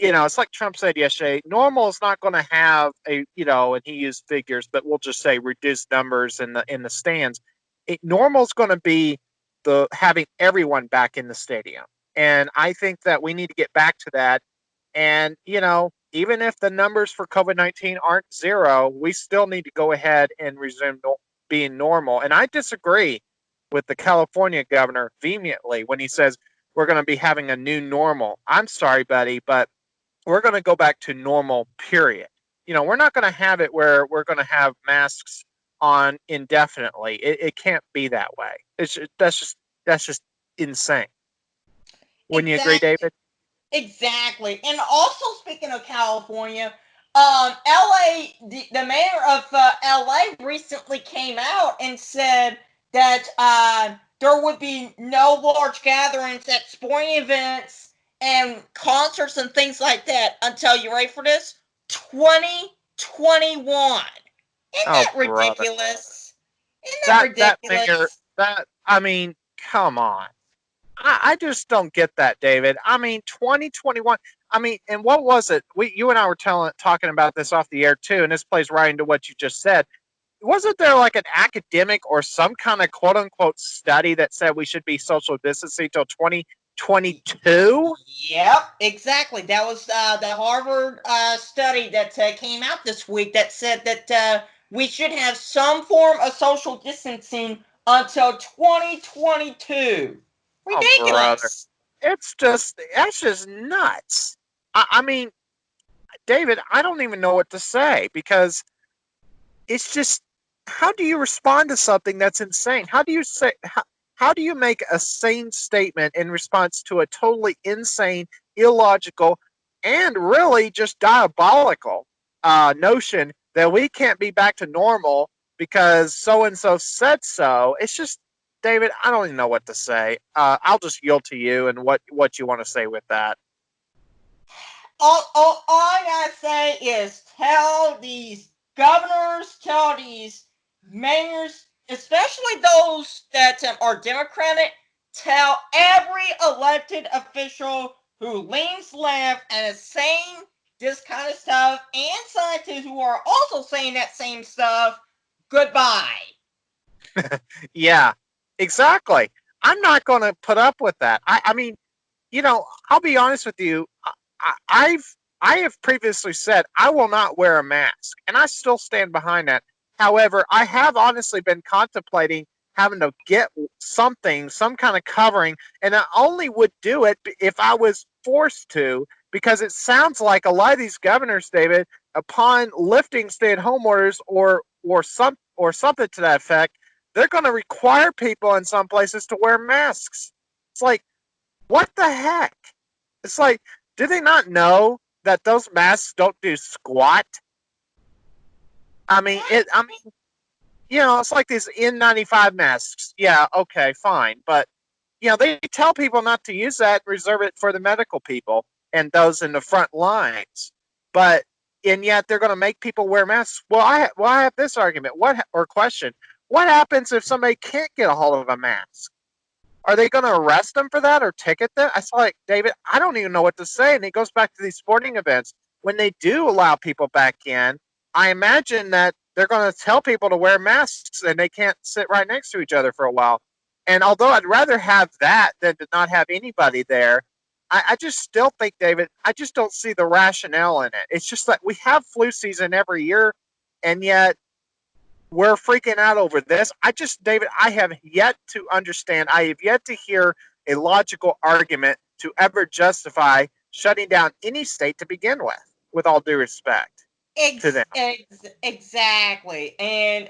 it's like Trump said yesterday. Normal is not going to have and he used figures, but we'll just say reduced numbers in the stands. Normal is going to be the having everyone back in the stadium, and I think that we need to get back to that. And even if the numbers for COVID-19 aren't zero, we still need to go ahead and resume being normal. And I disagree with the California governor vehemently when he says we're going to be having a new normal. I'm sorry, buddy, but we're going to go back to normal, period. We're not going to have it where we're going to have masks on indefinitely. It can't be that way. That's just insane. Wouldn't you agree, Exactly. David? Exactly. And also, speaking of California, LA, the mayor of LA recently came out and said that there would be no large gatherings at sporting events and concerts and things like that until, you ready for this? 2021. Isn't Oh, that brother. ridiculous? Isn't that That mayor, ridiculous? I mean, come on. I just don't get that, David. I mean, 2021. I mean, and what was it? You and I were talking about this off the air too, and this plays right into what you just said. Wasn't there like an academic or some kind of quote unquote study that said we should be social distancing till 2022? Yep, exactly. That was the Harvard study that came out this week that said that we should have some form of social distancing until 2022. Oh, brother. Ridiculous. That's just nuts. I mean, David, I don't even know what to say because it's just how do you respond to something that's insane? How do you make a sane statement in response to a totally insane, illogical, and really just diabolical notion that we can't be back to normal because so and so said so? It's just, David, I don't even know what to say. I'll just yield to you and what you want to say with that. All I gotta say is tell these governors, tell these mayors, especially those that are Democratic, tell every elected official who leans left and is saying this kind of stuff, and scientists who are also saying that same stuff, goodbye. Yeah, exactly. I'm not going to put up with that. I mean, I'll be honest with you. I have previously said I will not wear a mask, and I still stand behind that. However, I have honestly been contemplating having to get something, some kind of covering, and I only would do it if I was forced to, because it sounds like a lot of these governors, David, upon lifting stay-at-home orders or something to that effect, they're going to require people in some places to wear masks. It's like, what the heck? It's like, do they not know that those masks don't do squat? I mean, it's like these N95 masks. Yeah, okay, fine, but they tell people not to use that, reserve it for the medical people and those in the front lines. And yet they're going to make people wear masks. Well, I have this argument. Or question? What happens if somebody can't get a hold of a mask? Are they going to arrest them for that or ticket them? I saw, like, David, I don't even know what to say. And it goes back to these sporting events. When they do allow people back in, I imagine that they're going to tell people to wear masks and they can't sit right next to each other for a while. And although I'd rather have that than to not have anybody there, I just still think, David, I just don't see the rationale in it. It's just that we have flu season every year, and yet we're freaking out over this. David, I have yet to understand. I have yet to hear a logical argument to ever justify shutting down any state to begin with all due respect to them. Exactly. And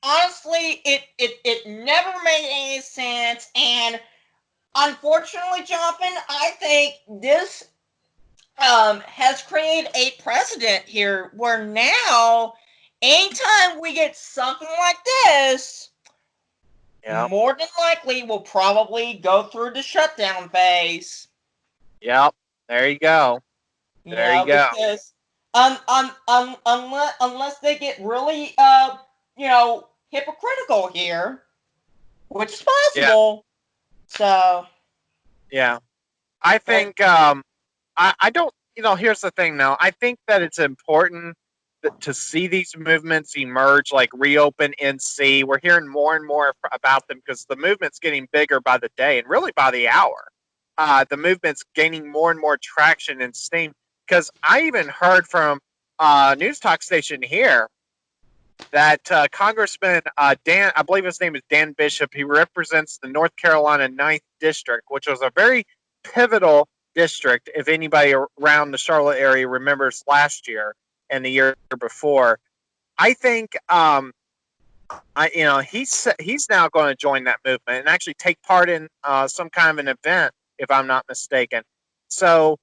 honestly, it never made any sense. And unfortunately, Jonathan, I think this has created a precedent here where now, anytime we get something like this, more than likely we'll probably go through the shutdown phase. Yep. There you go. There you go. Because unless they get really hypocritical here, which is possible. Yeah. So yeah, I think I don't. Here's the thing, though. I think that it's important to see these movements emerge, like Reopen NC. We're hearing more and more about them because the movement's getting bigger by the day and really by the hour. The movement's gaining more and more traction and steam. Because I even heard from a news talk station here that Congressman Dan, I believe his name is Dan Bishop, he represents the North Carolina 9th District, which was a very pivotal district, if anybody around the Charlotte area remembers last year and the year before. I think he's now going to join that movement and actually take part in some kind of an event, if I'm not mistaken. So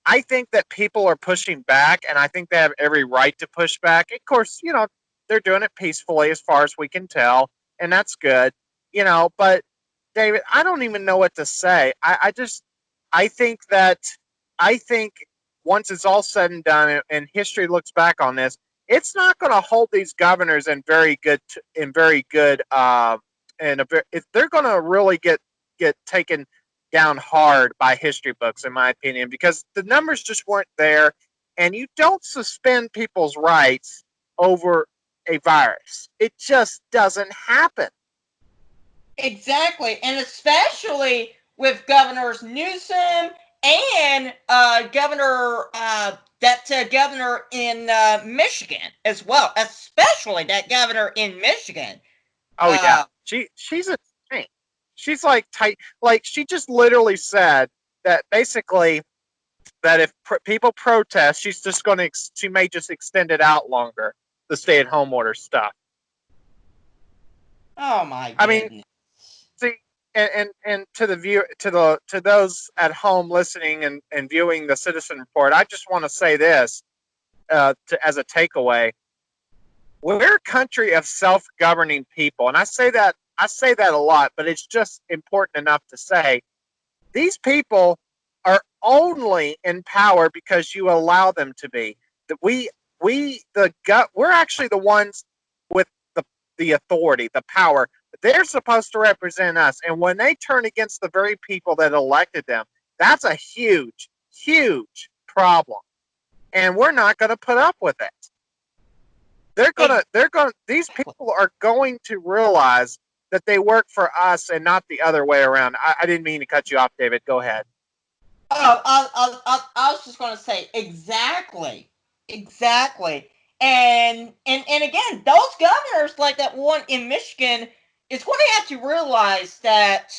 I think that people are pushing back, and I think they have every right to push back. Of course, they're doing it peacefully as far as we can tell, and that's good. But David, I don't even know what to say. I think once it's all said and done, and history looks back on this, it's not going to hold these governors if they're going to really get taken down hard by history books, in my opinion, because the numbers just weren't there, and you don't suspend people's rights over a virus. It just doesn't happen. Exactly, and especially with Governors Newsom and governor in Michigan as well, especially that governor in Michigan. Oh yeah, she's insane. She's like tight. Like, she just literally said that basically that if people protest, she may just extend it out longer, the stay-at-home order stuff. Oh my goodness. I mean, see, and to those at home listening and viewing the Citizen Report, I just want to say this as a takeaway: we're a country of self-governing people, and I say that a lot, but it's just important enough to say these people are only in power because you allow them to be. That we're actually the ones with the authority, the power. They're supposed to represent us, and when they turn against the very people that elected them, that's a huge, huge problem, and we're not going to put up with it. These people are going to realize that they work for us and not the other way around. I didn't mean to cut you off, David. Go ahead. Oh, I was just going to say exactly, exactly, and again, those governors like that one in Michigan is going to have to realize that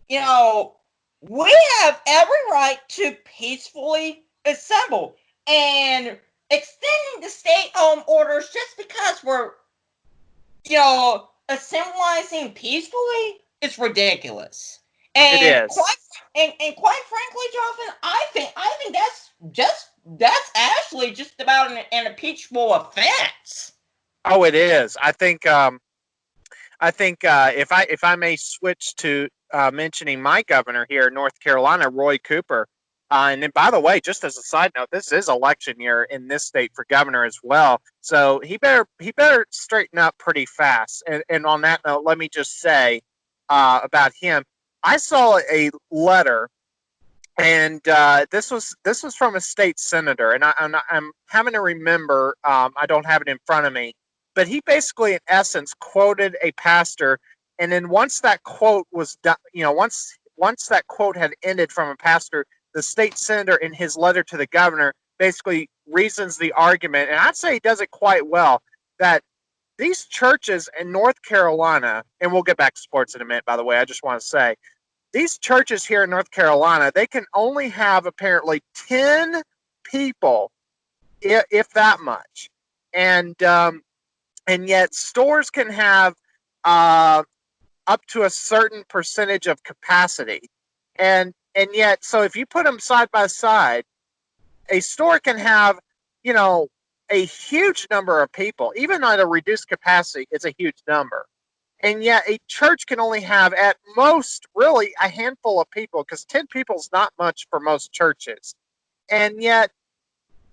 you know we have every right to peacefully assemble, and extending the stay-at-home orders just because we're assimilating peacefully is ridiculous. It And is. quite frankly, Jonathan, I think that's actually just about an impeachable offense. Oh, it is. I think if I may switch to mentioning my governor here in North Carolina, Roy Cooper. And then, by the way, just as a side note, this is election year in this state for governor as well. So he better straighten up pretty fast. And on that note, let me just say about him. I saw a letter, and this was from a state senator, and I'm having to remember. I don't have it in front of me, but he basically, in essence, quoted a pastor, and then once that quote was done, once that quote had ended from a pastor, the state senator, in his letter to the governor, basically reasons the argument, and I'd say he does it quite well. That these churches in North Carolina, and we'll get back to sports in a minute. By the way, I just want to say these churches here in North Carolina, they can only have apparently 10 people, if that much. And yet stores can have uh, up to a certain percentage of capacity. And yet, so if you put them side by side, a store can have, you know, a huge number of people, even at a reduced capacity, it's a huge number. And yet a church can only have at most really a handful of people, because 10 people is not much for most churches. And yet,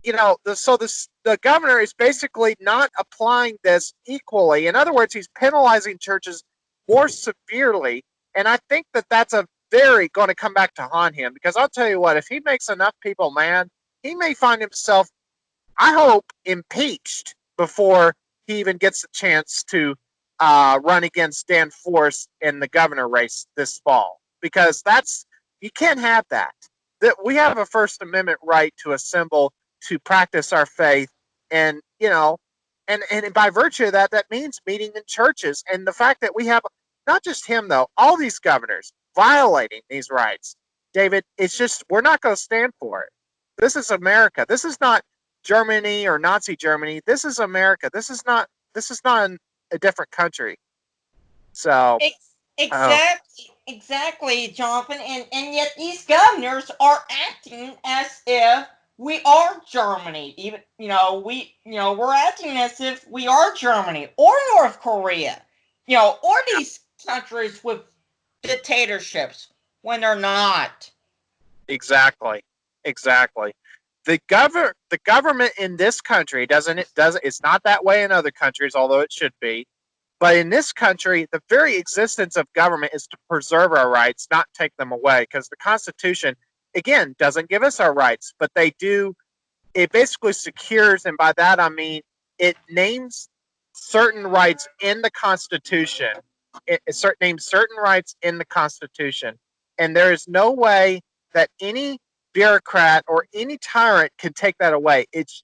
the governor is basically not applying this equally. In other words, he's penalizing churches more severely. And I think that that's a very going to come back to haunt him, because I'll tell you what, if he makes enough people mad, he may find himself, I hope, impeached before he even gets a chance to run against Dan Force in the governor race this fall. Because you can't have that. That we have a First Amendment right to assemble, to practice our faith, and and by virtue of that, that means meeting in churches. And the fact that we have not just him though, all these governors violating these rights, David, it's just we're not going to stand for it. This is America. This is not Germany or Nazi Germany. This is America. This is not a different country. So, uh, Exactly, Jonathan, and yet these governors are acting as if we are Germany. Even we're acting as if we are Germany or North Korea, or these countries with dictatorships when they're not. exactly, exactly. The government in this country doesn't it's not that way in other countries, although it should be. But in this country, the very existence of government is to preserve our rights, not take them away. Because the Constitution, again, doesn't give us our rights, but they do. It basically secures, and by that I mean it names certain rights in the Constitution. It names certain rights in the Constitution, and there is no way that any bureaucrat or any tyrant can take that away. It's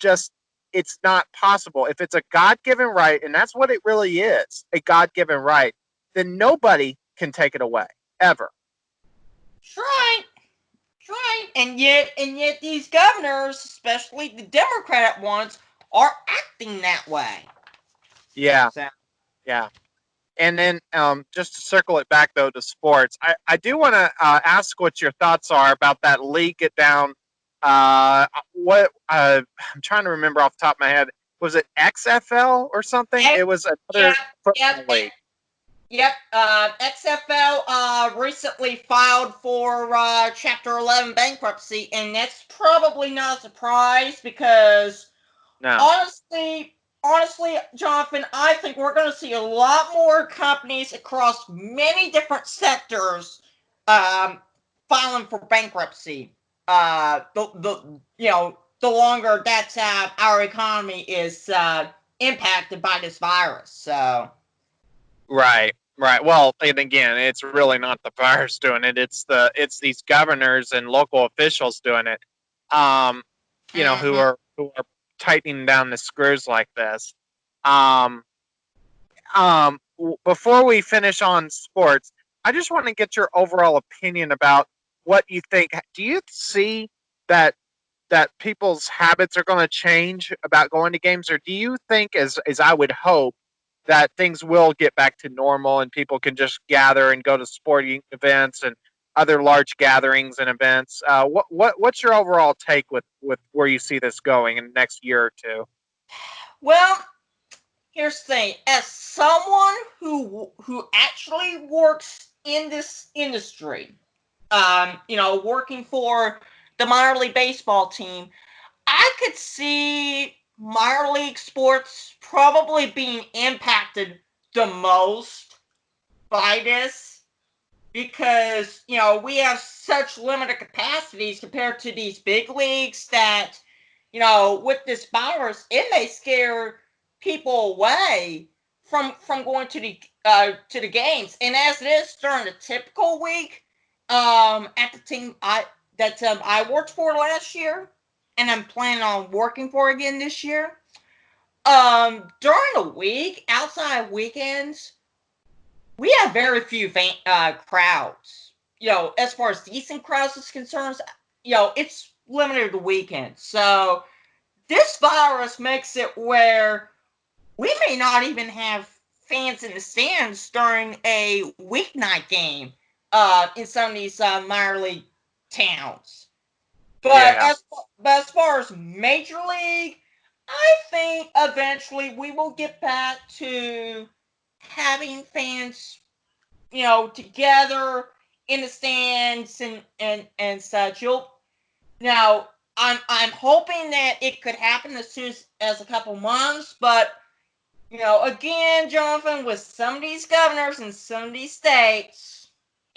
not possible. If it's a God-given right, and that's what it really is, a God-given right, then nobody can take it away ever. That's right. That's right. And yet these governors, especially the Democratic ones, are acting that way. Yeah, So yeah. And then just to circle it back though to sports, I do want to ask what your thoughts are about that league get down. I'm trying to remember off the top of my head. Was it XFL or something? Yep, It was yep, another yep, football league. yep. XFL recently filed for Chapter 11 bankruptcy, and that's probably not a surprise because No, honestly, Jonathan, I think we're going to see a lot more companies across many different sectors um, filing for bankruptcy. The longer that our economy is impacted by this virus. So right, Right. Well, and again, it's really not the virus doing it. It's these governors and local officials doing it. Um, who Mm-hmm. are tightening down the screws like this. Um, Before we finish on sports, I just want to get your overall opinion about what you think. Do you see that people's habits are going to change about going to games, or do you think, as I would hope, that things will get back to normal and people can just gather and go to sporting events and other large gatherings and events? What's your overall take with where you see this going in the next year or two? Well, here's the thing. As someone who actually works in this industry, working for the minor league baseball team, I could see minor league sports probably being impacted the most by this because we have such limited capacities compared to these big leagues that with this virus it may scare people away from going to the games. And as it is during the typical week, at the team I worked for last year and I'm planning on working for again this year, during the week outside weekends we have very few crowds. As far as decent crowds is concerned, it's limited to weekends. So this virus makes it where we may not even have fans in the stands during a weeknight game in some of these minor league towns. But Yeah. as far as major league, I think eventually we will get back to having fans together in the stands and such. You'll now. I'm hoping that it could happen as soon as a couple months, but again, Jonathan, with some of these governors in some of these states,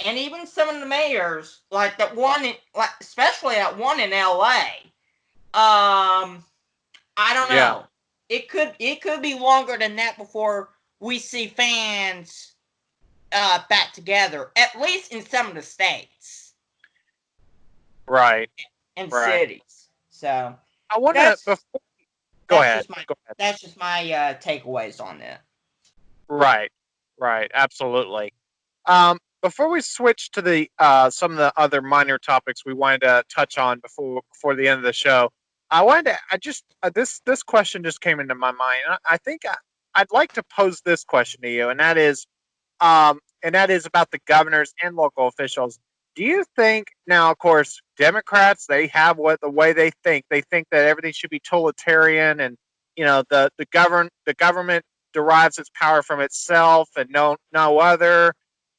and even some of the mayors, like that one, especially that one in LA. I don't Yeah. know. It could be longer than that before we see fans back together, at least in some of the states Right. and Right. cities. So I want to. that's Go that's ahead. just my Go ahead. takeaways on that. Right. Right. Absolutely. Before we switch to the some of the other minor topics we wanted to touch on before the end of the show, I wanted to. I just this question just came into my mind. I think I'd like to pose this question to you, and that is about the governors and local officials. Do you think now, of course, Democrats they have what the way they think. They think that everything should be totalitarian, and the government derives its power from itself and no other,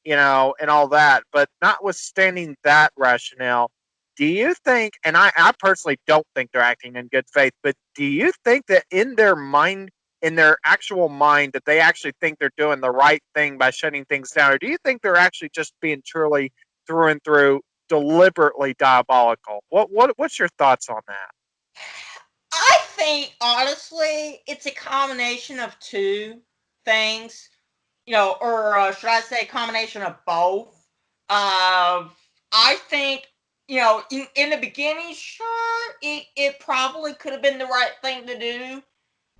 and all that. But notwithstanding that rationale, do you think? And I personally don't think they're acting in good faith. But do you think that in their actual mind that they actually think they're doing the right thing by shutting things down, or do you think they're actually just being truly through and through deliberately diabolical? What's your thoughts on that? I think honestly, it's a combination of two things, or should I say, a combination of both. I think in the beginning, sure, it probably could have been the right thing to do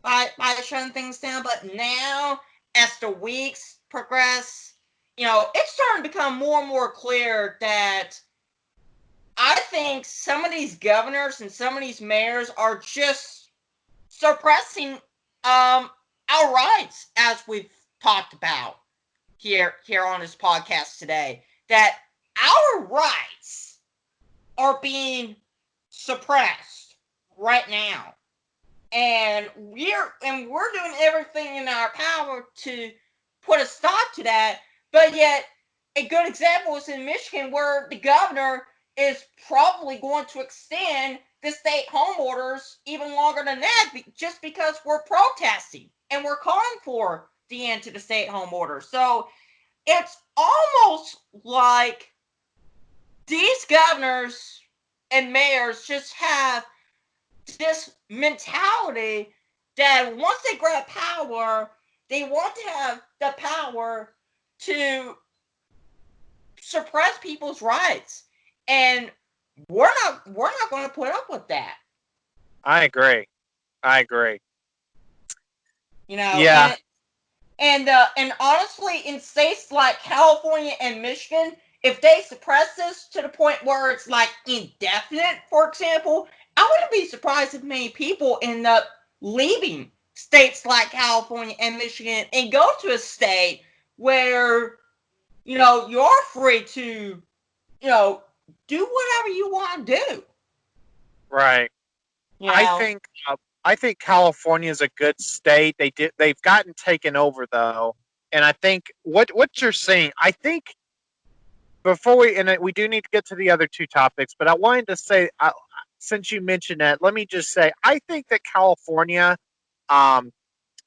by shutting things down, but now as the weeks progress, it's starting to become more and more clear that I think some of these governors and some of these mayors are just suppressing our rights, as we've talked about here on this podcast today. That our rights are being suppressed right now, and we're doing everything in our power to put a stop to that. But yet, a good example is in Michigan, where the governor is probably going to extend the state home orders even longer than that, just because we're protesting and we're calling for the end to the stay at home order. So it's almost like these governors and mayors just have this mentality that once they grab power, they want to have the power to suppress people's rights, and we're not going to put up with that. I agree. I agree. You know, Yeah. and honestly, in states like California and Michigan, if they suppress this to the point where it's like indefinite, for example, I wouldn't be surprised if many people end up leaving states like California and Michigan and go to a state where, you're free to, you know, do whatever you want to do. Right. You I know, think I think California is a good state. They've gotten taken over though, and I think what you're saying. I think before we do need to get to the other two topics, but I wanted to say since you mentioned that, let me just say I think that California um,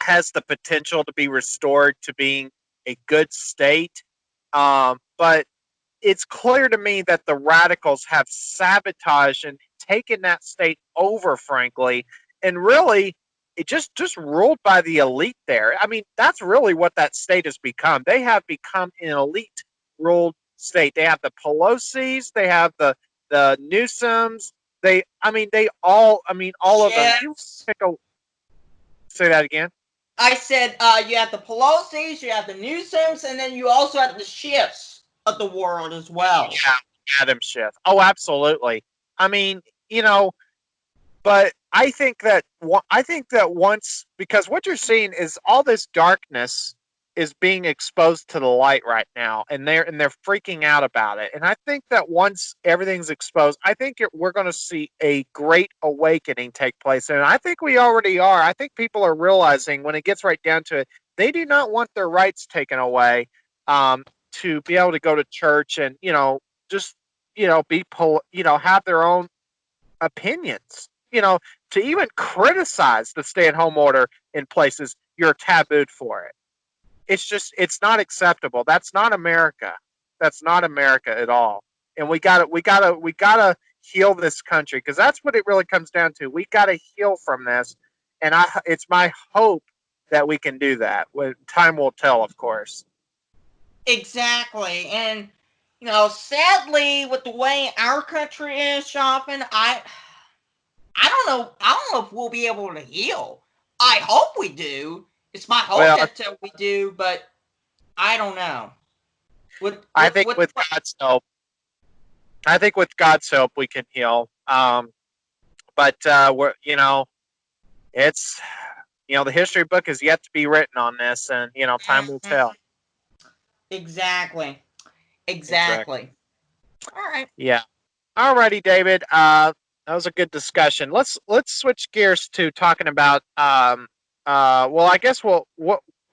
has the potential to be restored to being a good state, but it's clear to me that the radicals have sabotaged and taken that state over, frankly, and really it just ruled by the elite there. I mean, that's really what that state has become. They have become an elite ruled state. They have the Pelosi's, they have the Newsoms. All of them. You shifts. pick a say that again. I said you have the Pelosi's, you have the Newsoms, and then you also have the shifts of the world as well. Yeah, Adam Schiff. Oh, absolutely. I mean, you know, but I think that once because what you're seeing is all this darkness is being exposed to the light right now, and they're freaking out about it. And I think that once everything's exposed, I think we're going to see a great awakening take place, and I think we already are. I think people are realizing when it gets right down to it, they do not want their rights taken away, um, to be able to go to church and just have their own opinions. To even criticize the stay-at-home order in places, you're tabooed for it. It's not acceptable. That's not America. That's not America at all. And we gotta heal this country because that's what it really comes down to. We gotta heal from this, and it's my hope that we can do that. Time will tell, of course. Exactly. And, sadly, with the way our country is, Jonathan, I don't know if we'll be able to heal. I hope we do. It's my hope Well, that we do, but I don't know. With I with think with with God's help, we can heal. But it's the history book is yet to be written on this, and time will tell. Exactly. Exactly. Exactly. All right. Yeah. Alrighty, David. That was a good discussion. Let's switch gears to talking about well, I guess what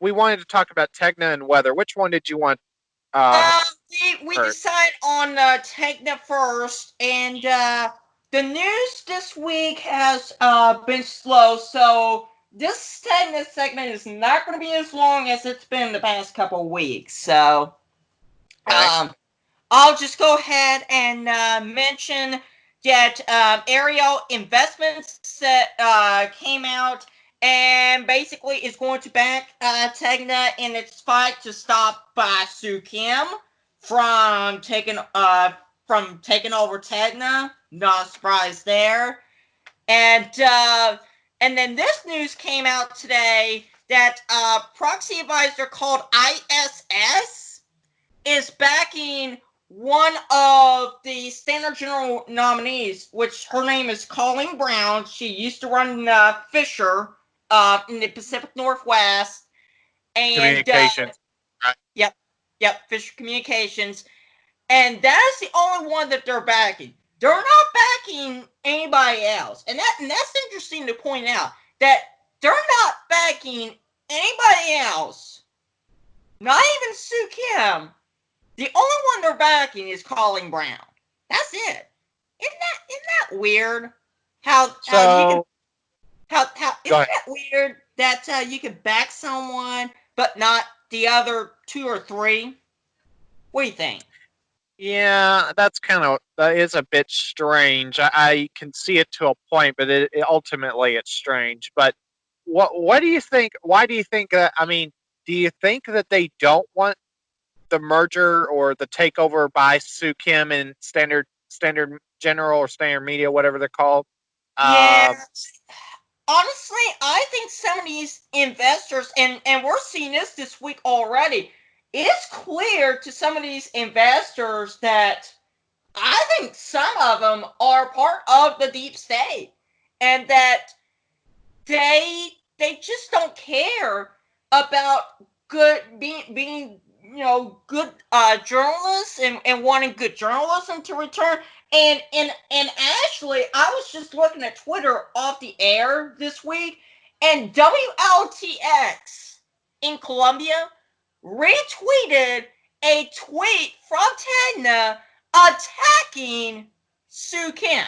we wanted to talk about Tegna and weather. Which one did you want Uh, we first? decided on Tegna first, and the news this week has been slow, so this Tegna segment is not going to be as long as it's been the past couple of weeks. So, Okay. um, I'll just go ahead and mention that Ariel Investments came out and basically is going to back Tegna in its fight to stop Sue Kim from taking over Tegna. Not a surprise there. And then this news came out today that proxy advisor called ISS is backing one of the Standard General nominees, which her name is Colleen Brown. She used to run Fisher in the Pacific Northwest, and Communications. Right. yep, Fisher Communications, and that is the only one that they're backing. They're not backing anybody else, and that's interesting to point out that they're not backing anybody else. Not even Sue Kim. The only one they're backing is Colleen Brown. That's it. Isn't that weird? How you can So how go isn't ahead. that weird that you can back someone but not the other two or three? What do you think? Yeah, that is a bit strange. I can see it to a point, but ultimately it's strange. But what do you think? Why do you think that? I mean, do you think that they don't want the merger or the takeover by Sue Kim and Standard General or Standard Media, whatever they're called. Yeah. Um, Honestly, I think some of these investors, and we're seeing this week already, it's clear to some of these investors that I think some of them are part of the deep state, and that they just don't care about being good journalists and wanting good journalism to return. And actually, I was just looking at Twitter off the air this week, and WLTX in Colombia retweeted a tweet from Tagna attacking Sue Kim.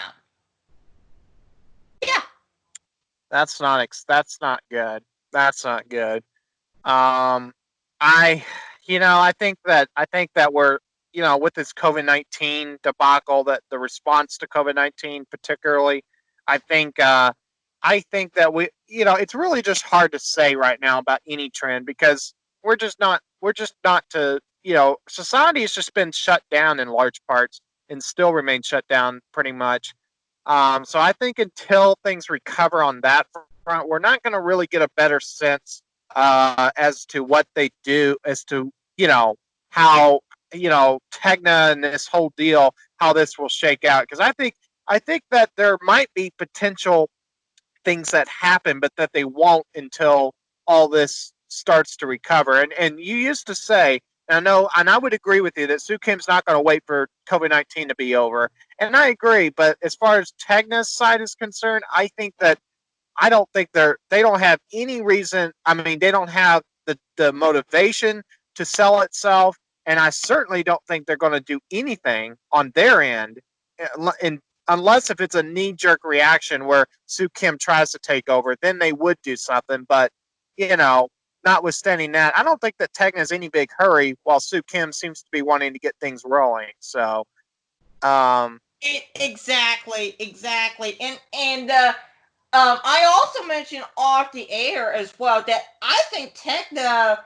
Yeah. that's not good. That's not good. Um, I, I think that we're, with this COVID-19 debacle, that the response to COVID-19, particularly, I think, I think that it's really just hard to say right now about any trend because we're just not to, society has just been shut down in large parts and still remains shut down pretty much. So I think until things recover on that front, we're not going to really get a better sense as to what they do, as to how Tegna and this whole deal, how this will shake out. Because I think that there might be potential things that happen, but that they won't until all this starts to recover. And you used to say, and I know, and I would agree with you that Sue Kim's not going to wait for COVID-19 to be over, and I agree. But as far as Tegna's side is concerned, I don't think they don't have any reason. I mean, they don't have the motivation to sell itself, and I certainly don't think they're going to do anything on their end, and unless if it's a knee jerk reaction where Sue Kim tries to take over, then they would do something. But you know, notwithstanding that, I don't think that Tegna is any big hurry, while Sue Kim seems to be wanting to get things rolling. So, um, Exactly, and I also mentioned off the air as well that I think Techna,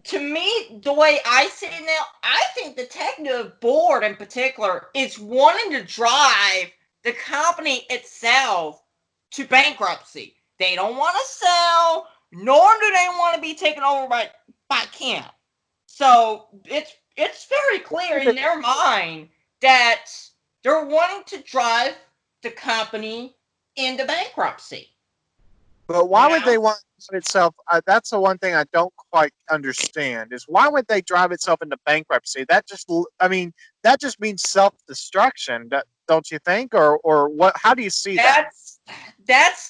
to me, the way I see it now, I think the Techna board in particular is wanting to drive the company itself to bankruptcy. They don't want to sell, nor do they want to be taken over by Kim. So it's very clear in their mind that they're wanting to drive the company into bankruptcy. but You why would know? they want itself? That's the one thing I don't quite understand is why would they drive itself into bankruptcy? I mean, that just means self destruction, don't you think? Or what? How do you see that? That's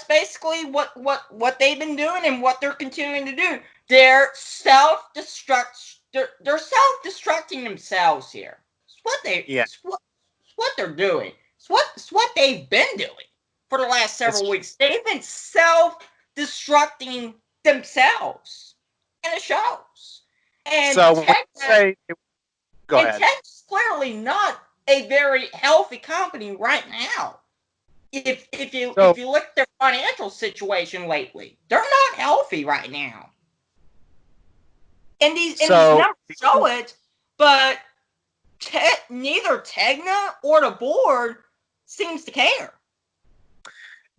basically what they've been doing and what they're continuing to do. They're self-destructing themselves here. Yeah. It's what they're doing. It's what they've been doing for the last several It's weeks. They've been self-destructing themselves, and it shows. And so when you Tech say, go and ahead. Tech's clearly not a very healthy company right now. If So you look at their financial situation lately, they're not healthy right now. And these so numbers show it, but neither Tegna or the board seems to care.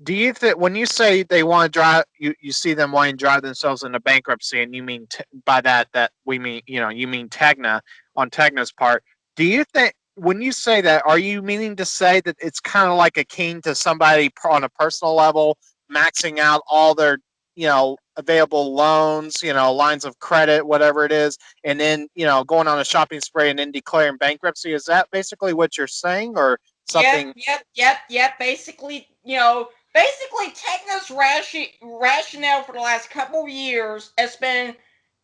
do you think when you say they want to drive, you see them wanting to drive themselves into bankruptcy, and you mean by that we mean you mean Tegna on Tegna's part? Do you think when you say that, are you meaning to say that it's kind of like akin to somebody on a personal level maxing out all their available loans, lines of credit, whatever it is, and then going on a shopping spree and then declaring bankruptcy? Is that basically what you're saying, or something? Yep. Basically, Techno's rationale for the last couple of years has been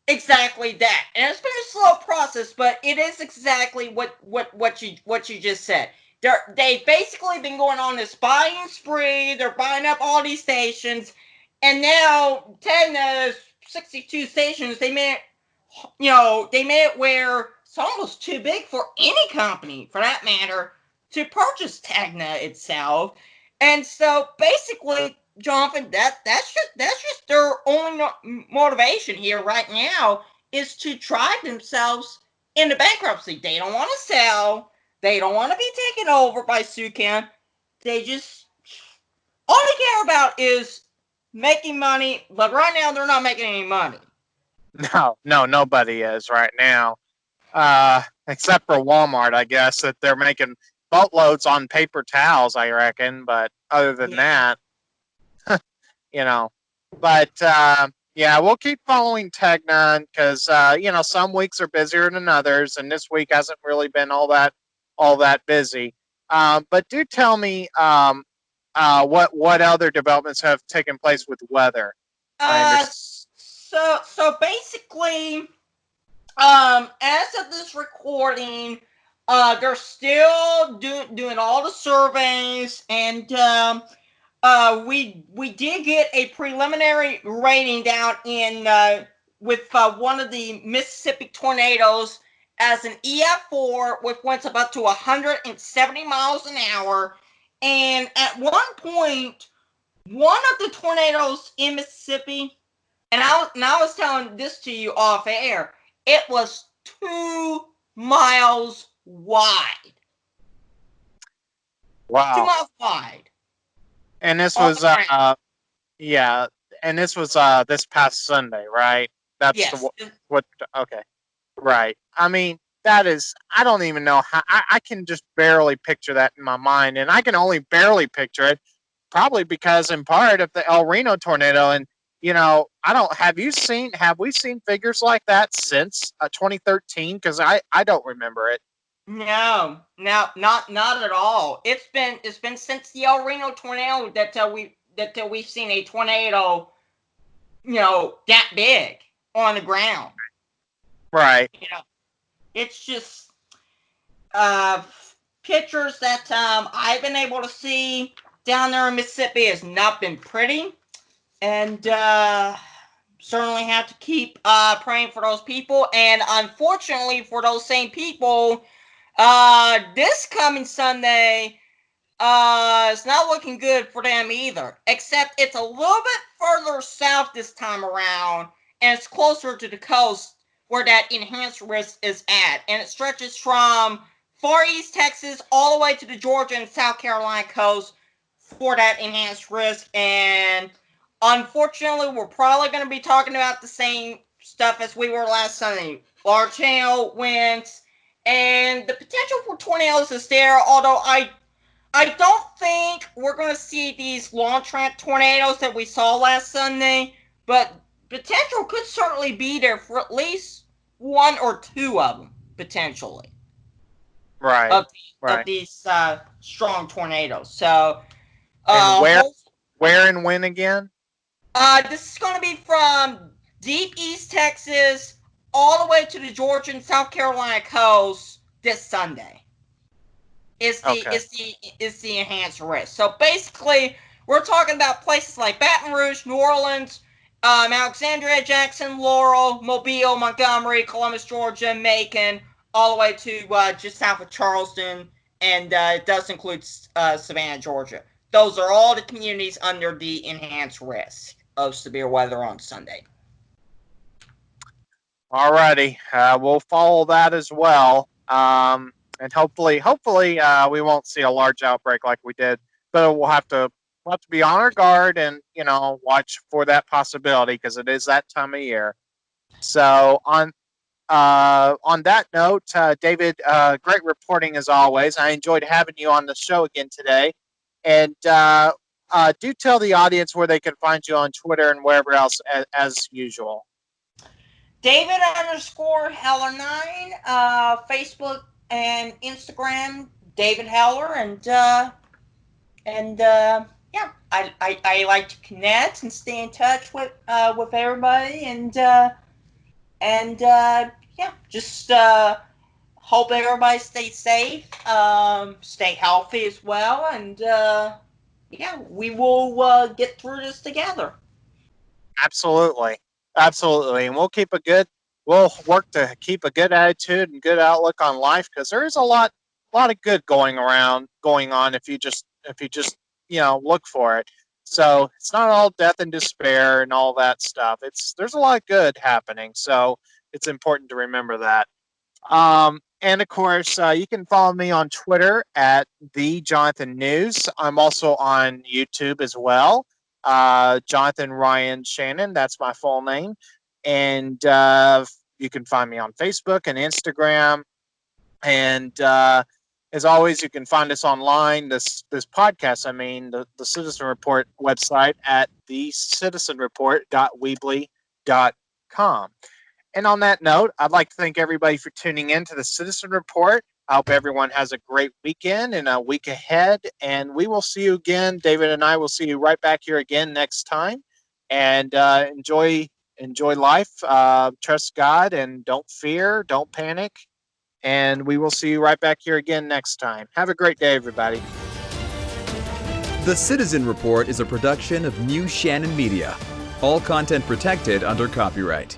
exactly that, and it's been a slow process, but it is exactly what you just said. They've basically been going on this buying spree. They're buying up all these stations, and now Techno's 62 stations. They made it where it's almost too big for any company, for that matter, to purchase Tagna itself. And so basically, Jonathan, that's just their only motivation here right now is to drive themselves into bankruptcy. They don't want to sell. They don't want to be taken over by Sukan. They just all they care about is making money. But right now, they're not making any money. No, nobody is right now. Except for Walmart, I guess, that they're making boatloads on paper towels, I reckon. But other than that, you know, but yeah, we'll keep following Tegna because some weeks are busier than others, and this week hasn't really been all that busy. But do tell me what other developments have taken place with weather. I Uh, understand. so basically, as of this recording, they're still doing all the surveys, and we did get a preliminary rating down in with one of the Mississippi tornadoes as an EF4 with winds up to 170 miles an hour. And at one point, one of the tornadoes in Mississippi, and I was telling this to you off air, it was 2 miles wide. Two Wow. miles wide And this on was the ground. yeah, and this was this past Sunday, right? That's the Yes. what okay. Right. I mean, that is I don't even know how I can just barely picture that in my mind, and I can only barely picture it probably because in part of the El Reno tornado. And I don't have we seen figures like that since 2013? Because I don't remember it. No, not at all. It's been since the El Reno tornado that we've seen a tornado, that big on the ground. Right. It's just uh pictures that I've been able to see down there in Mississippi has not been pretty, and certainly have to keep praying for those people. And unfortunately for those same people, this coming Sunday, it's not looking good for them either. Except it's a little bit further south this time around, and it's closer to the coast where that enhanced risk is at. And it stretches from far east Texas all the way to the Georgia and South Carolina coast for that enhanced risk. And unfortunately, we're probably going to be talking about the same stuff as we were last Sunday. Large hail, winds, and the potential for tornadoes is there, although I don't think we're going to see these long track tornadoes that we saw last Sunday, but potential could certainly be there for at least one or two of them, potentially, Right. of, of Right. these strong tornadoes. So, And uh, where and when again? this is going to be from deep East Texas all the way to the Georgia and South Carolina coast this Sunday. Okay. Is the enhanced risk. So basically, we're talking about places like Baton Rouge, New Orleans, Alexandria, Jackson, Laurel, Mobile, Montgomery, Columbus, Georgia, Macon, all the way to just south of Charleston, and it does include Savannah, Georgia. Those are all the communities under the enhanced risk of severe weather on Sunday. Alrighty. We'll follow that as well. And hopefully, we won't see a large outbreak like we did, but we'll have to be on our guard and watch for that possibility because it is that time of year. So on that note, David, great reporting as always. I enjoyed having you on the show again today, and do tell the audience where they can find you on Twitter and wherever else as usual. David underscore Heller9, Facebook and Instagram, David Heller, and yeah, I like to connect and stay in touch with everybody, and yeah, just hope everybody stays safe, stay healthy as well, and yeah, we will get through this together. Absolutely, absolutely, and we'll work to keep a good attitude and good outlook on life because there is a lot of good going on if you just look for it. So it's not all death and despair and all that stuff. There's a lot of good happening. So it's important to remember that. And of course, you can follow me on Twitter at the Jonathan News. I'm also on YouTube as well. Jonathan Ryan Shannon, that's my full name. And you can find me on Facebook and Instagram. And as always, you can find us online. This podcast, the Citizen Report website at thecitizenreport.weebly.com. And on that note, I'd like to thank everybody for tuning in to the Citizen Report. I hope everyone has a great weekend and a week ahead. And we will see you again. David and I will see you right back here again next time. And enjoy life. Trust God and don't fear. Don't panic. And we will see you right back here again next time. Have a great day, everybody. The Citizen Report is a production of New Shannon Media. All content protected under copyright.